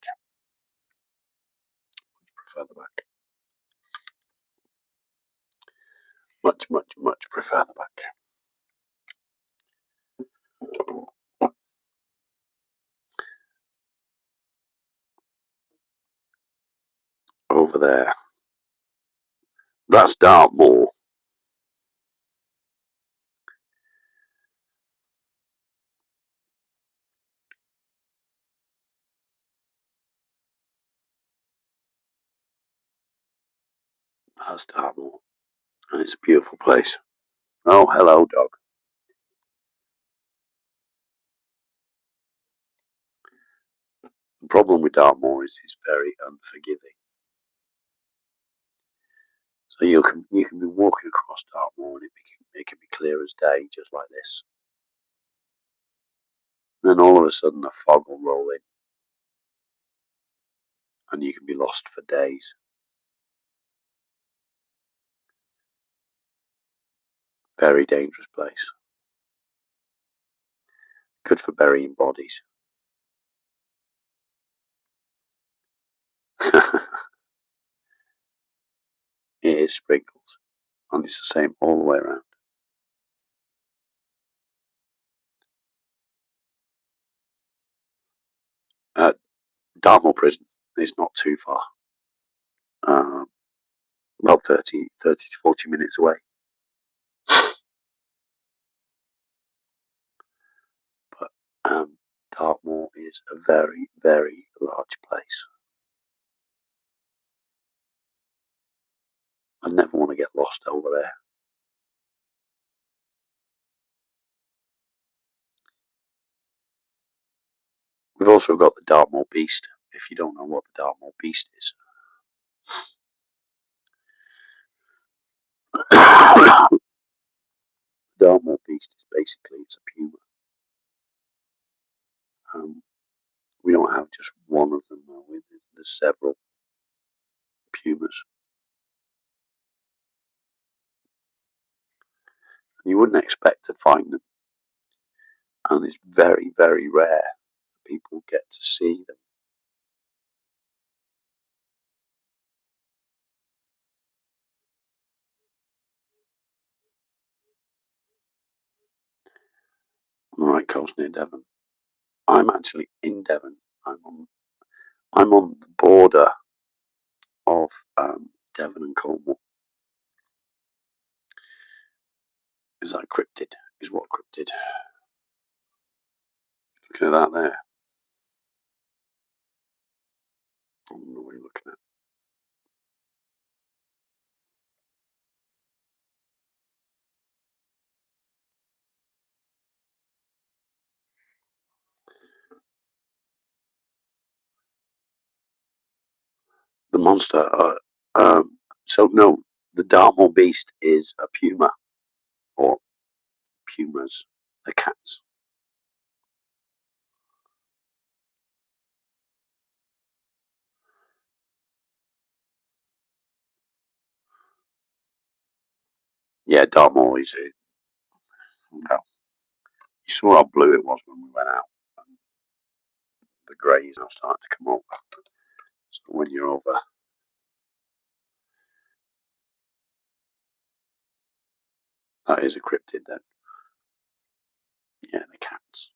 Much prefer the back. Over there. That's Dartmoor. That's Dartmoor. And it's a beautiful place. Oh, hello, dog. The problem with Dartmoor is it's very unforgiving. So you can be walking across Dartmoor and it can be clear as day, just like this. Then all of a sudden a fog will roll in, and you can be lost for days. Very dangerous place. Good for burying bodies. It is sprinkled, and it's the same all the way around. Dartmoor Prison is not too far. About 30 to 40 minutes away. But Dartmoor is a very, very large place. I never want to get lost over there. We've also got the Dartmoor Beast, if you don't know what the Dartmoor Beast is. Dartmoor Beast is basically, it's a puma. We don't have just one of them though, there's several pumas. You wouldn't expect to find them, and it's very, very rare people get to see them. On the right coast near Devon. I'm actually in Devon. I'm on the border of Devon and Cornwall. Is that cryptid? Is what cryptid? Looking at that there. I don't know what you're looking at. The monster. So no, the Dartmoor Beast is a puma, or pumas, the cats. Yeah, Dartmoor is it. Well, you saw how blue it was when we went out. The greys are starting to come over. So when you're over, that is a cryptid then. Yeah, the cats.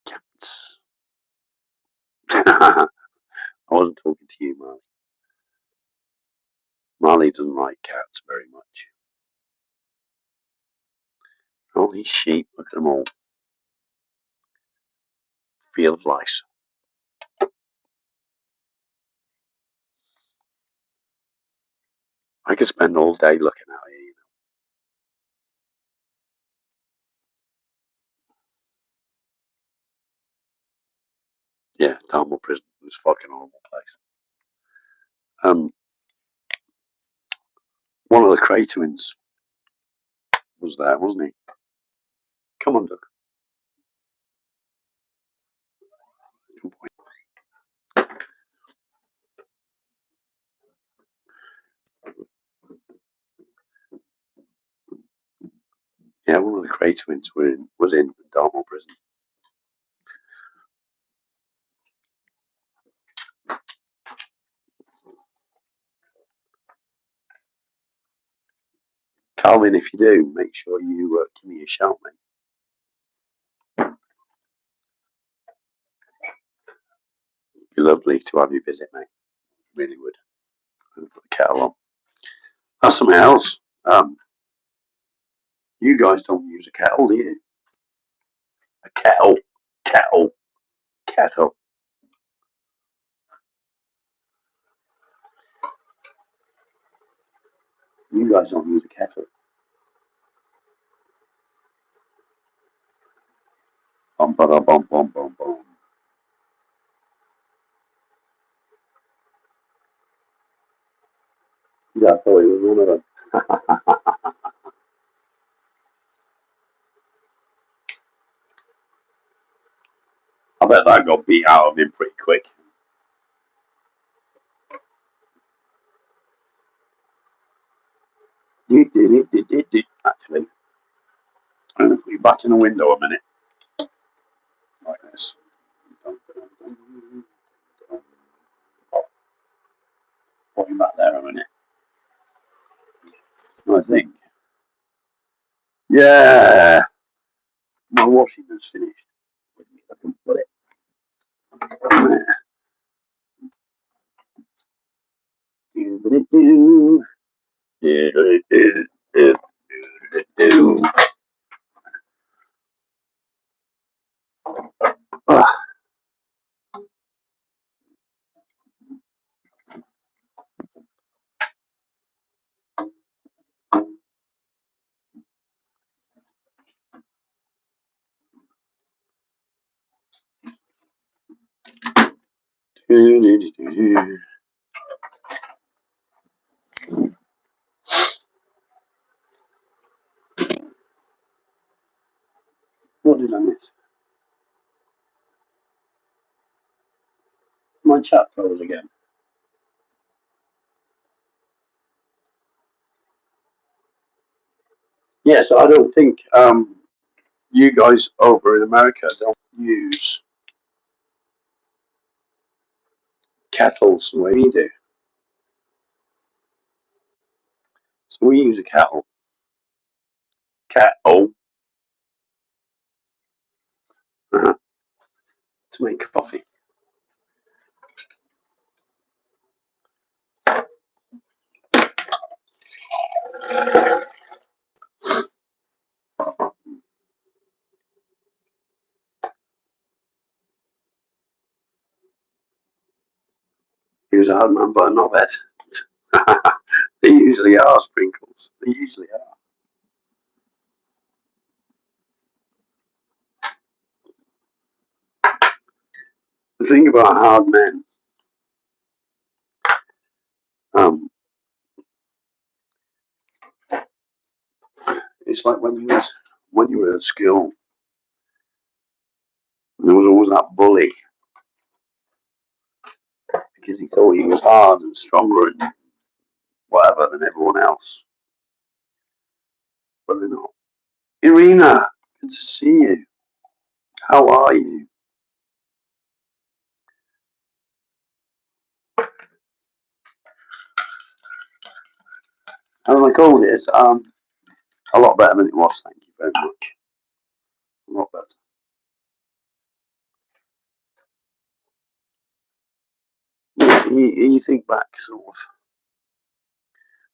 Cats. I wasn't talking to you, Marley. Marley doesn't like cats very much. All these sheep, look at them all. Field lice. I could spend all day looking at it. Yeah, Dartmoor Prison was a fucking horrible place. One of the Cray twins was there, wasn't he? Come on, Doug. Good boy. Yeah, one of the Cray twins was in Dartmoor Prison. Calvin, if you do, make sure you give me a shout, mate. It'd be lovely to have you visit, mate. Really would. I'd put the kettle on. That's something else. You guys don't use a kettle, do you? A kettle. Kettle. Kettle. You guys don't use a kettle. Bum, ba, da, bum, bum, bum, bum. Yeah, I thought he was one of them. I bet that got beat out of him pretty quick. Actually, I'm going to put you back in the window a minute. Like this. Put him back there a minute. I think. Yeah. My washing is finished. I can put it. What did I miss? My chat froze again. Yeah, so I don't think you guys over in America don't use kettles the way we do. So we use a kettle to make coffee. He was a hard man, but not that. They usually are sprinkles. They usually are. The thing about hard men, it's like when you were at school, there was always that bully because he thought he was hard and stronger and whatever than everyone else, but they're not. Irina, good to see you. How are you? As I called it, a lot better than it was. Thank you very much. A lot better. You think back, sort of,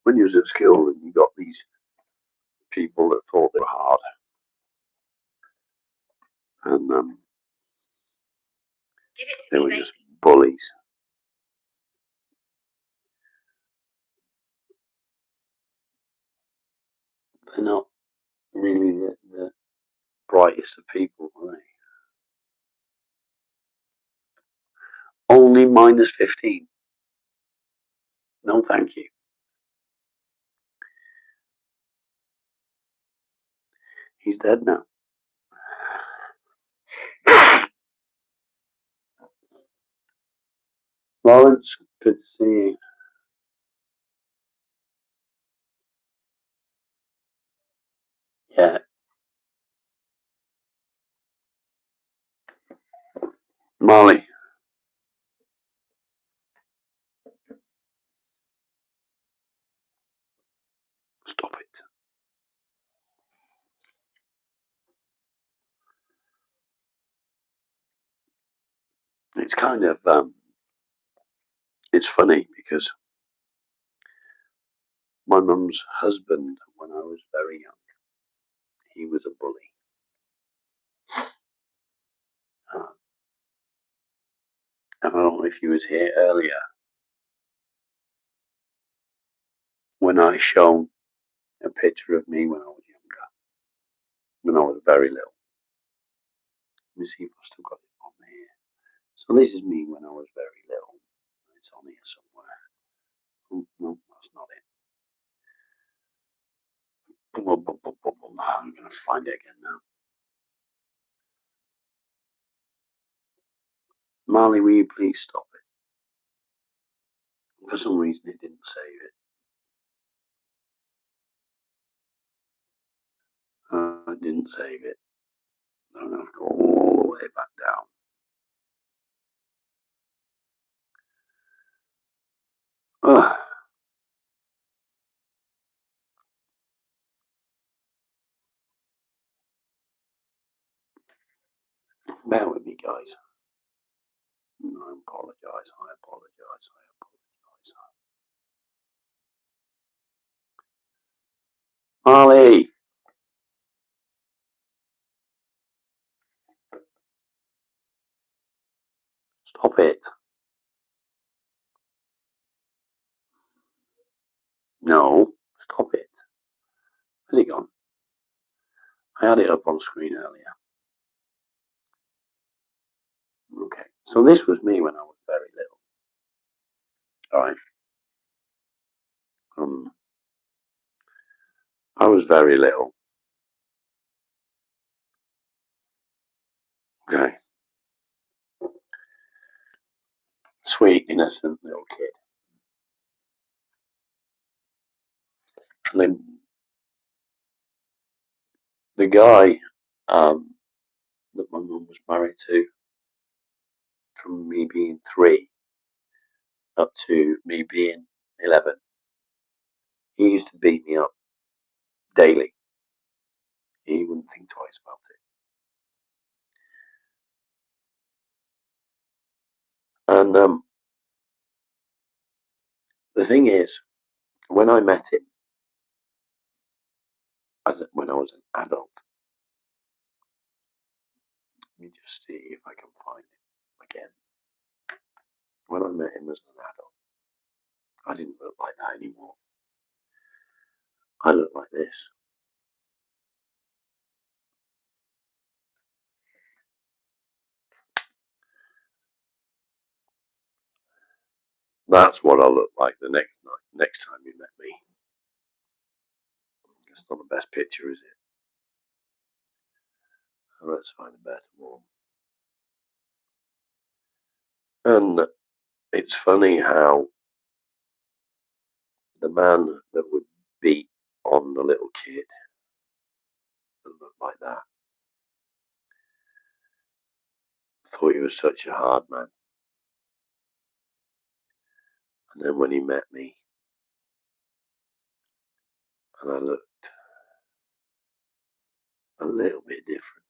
when you was at school and you got these people that thought they were hard, and they were just bullies. They're not really the brightest of people, are they? Only -15. No, thank you. He's dead now. Lawrence, good to see you. Yeah. Molly, stop it. It's kind of it's funny because my mum's husband, when I was very young, he was a bully. I don't know if he was here earlier when I shown a picture of me when I was younger, when I was very little. Let me see if I've still got it on here. So this is me when I was very little. It's on here somewhere. Oh, no, that's not it. Let's find it again now. Marley, will you please stop it? For some reason, it didn't save it. It didn't save it. I'm going to have to go all the way back down. Ugh. Bear with me, guys. I apologise. I apologise. I apologise. Marley! Stop it. No, stop it. Where's it gone? I had it up on screen earlier. Okay, so this was me when I was very little. Alright. I was very little. Okay. Sweet, innocent little kid. And then the guy that my mum was married to, from me being 3 up to me being 11, he used to beat me up daily. He wouldn't think twice about it. And the thing is, when I met him, when I was an adult, let me just see if I can find him again. When I met him as an adult, I didn't look like that anymore. I look like this. That's what I look like the next time you met me. It's not the best picture, is it? Let's find a better one. And it's funny how the man that would beat on the little kid that looked like that thought he was such a hard man. And then when he met me, and I looked a little bit different.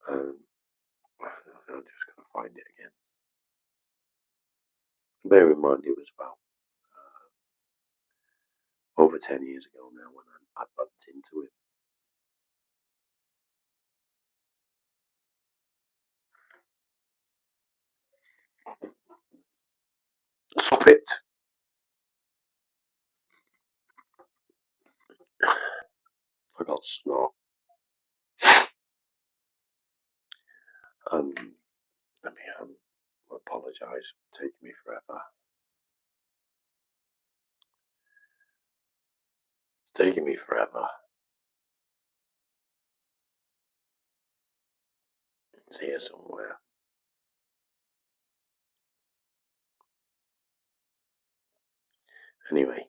I'm just going to find it again. Bear in mind, it was about over 10 years ago now when I bumped into him. Stop it! I got snot. Let me apologise for taking me forever. It's taking me forever. It's here somewhere. Anyway,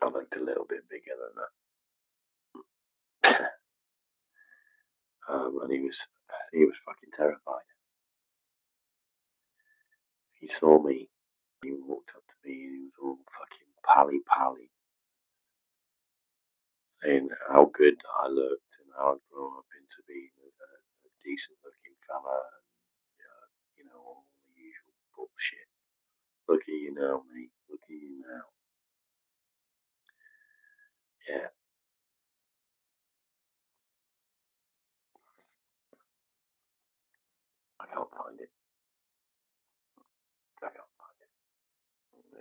I looked a little bit bigger than that. And he was fucking terrified. He saw me. He walked up to me and he was all fucking pally, saying how good I looked and how I'd grown up into being a decent looking fella. And, all the usual bullshit. Look at you now, mate. Look at you now. Yeah. I can't find it. I can't find it.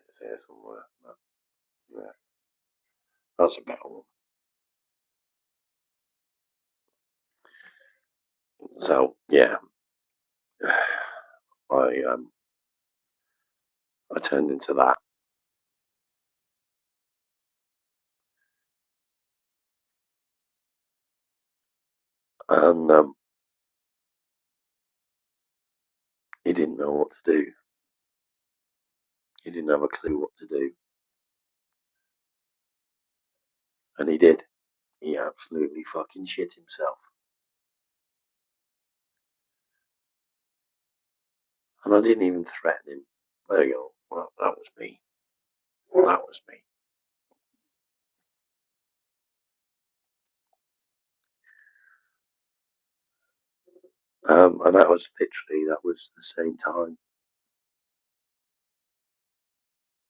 It's here somewhere. But, yeah. That's a better one. So yeah, I turned into that. and he didn't know what to do. He didn't have a clue what to do, and he did. He absolutely fucking shit himself. And I didn't even threaten him. There you go. Well, that was me. That was me. And that was the same time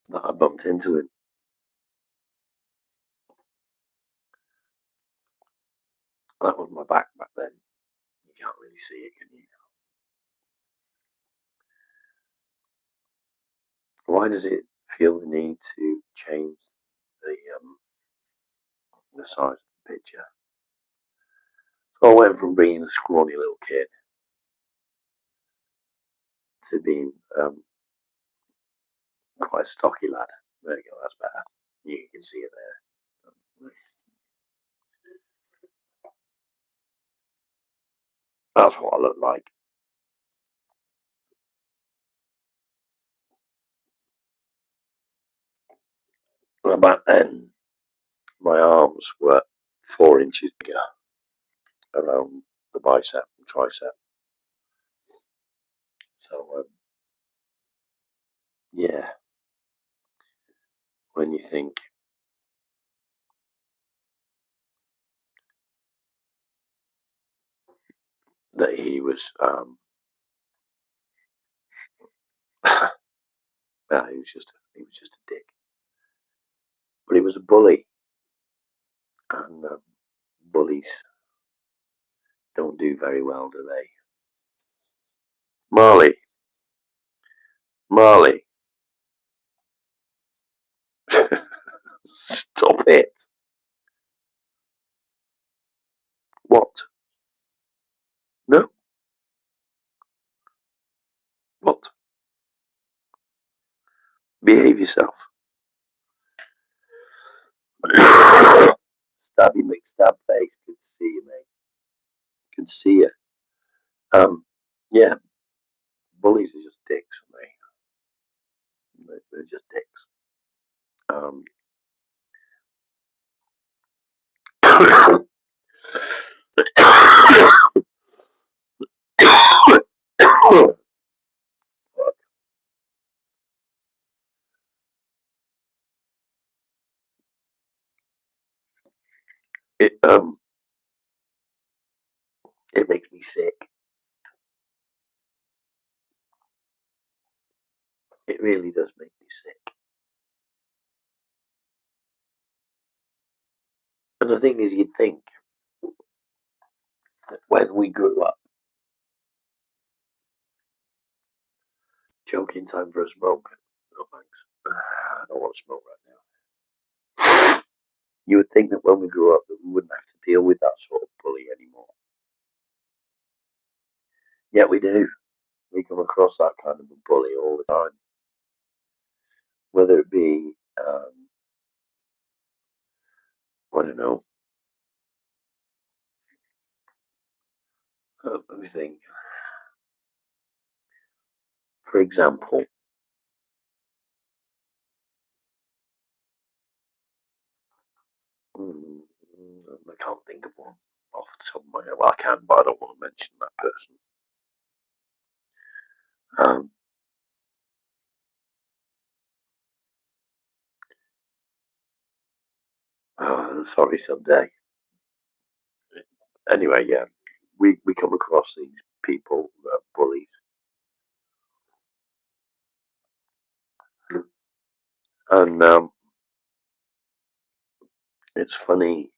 that I bumped into him. That was my back then. You can't really see it, can you? Why does it feel the need to change the size of the picture? So I went from being a scrawny little kid to being quite a stocky lad. There you go, that's better. You can see it there. That's what I look like. And back then, my arms were 4 inches bigger around the bicep and tricep. So, yeah, when you think that he was, no, he was just a dick. But he was a bully, and bullies don't do very well, do they? Marley, stop it. What? No. What? Behave yourself. Stabby McStab face. Good to see you, mate. Good to see you. Yeah, bullies are just dicks for me. They're just dicks. it it makes me sick. It really does make me sick. And the thing is, you'd think that when we grew up, joking time for a smoke. No thanks. I don't want to smoke right now. You would think that when we grew up that we wouldn't have to deal with that sort of bully anymore. Yet we do. We come across that kind of a bully all the time. Whether it be, I don't know. Let me think. For example, I can't think of one off the top of my head. Well, I can, but I don't want to mention that person. Sorry, someday. Anyway, yeah, we come across these people that are bullies. And it's funny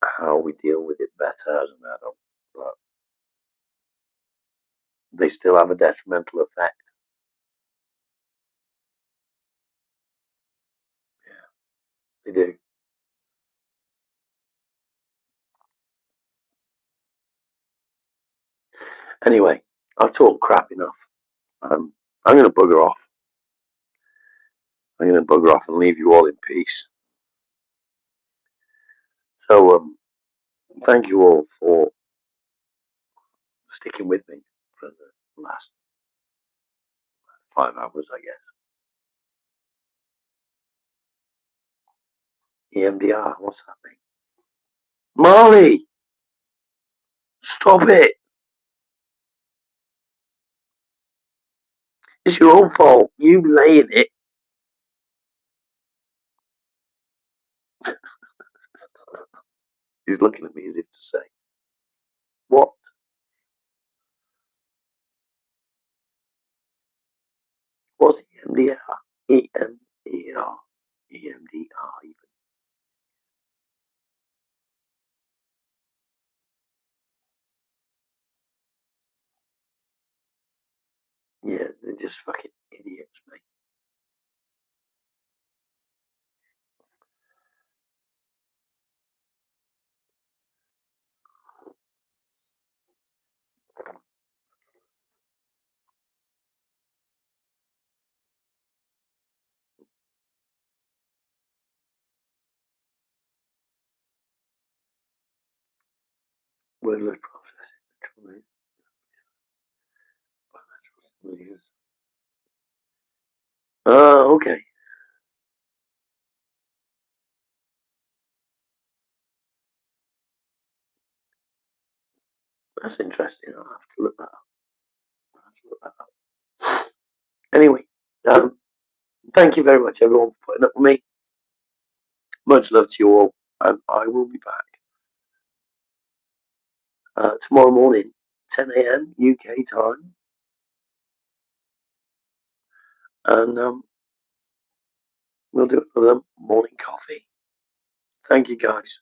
how we deal with it better as an adult, but they still have a detrimental effect. Yeah, they do. Anyway, I've talked crap enough. I'm going to bugger off. I'm going to bugger off and leave you all in peace. So, thank you all for sticking with me for the last 5 hours, I guess. EMDR, what's that mean? Marley! Stop it! It's your own fault. You lay in it. He's looking at me as if to say, what? What's EMDR? EMDR. EMDR even. Yeah, they're just fucking idiots, mate. Wordless processing. Okay. That's interesting. I'll have to look that up. Anyway, thank you very much, everyone, for putting up with me. Much love to you all, and I will be back tomorrow morning, 10 a.m. UK time, and we'll do another morning coffee. Thank you, guys.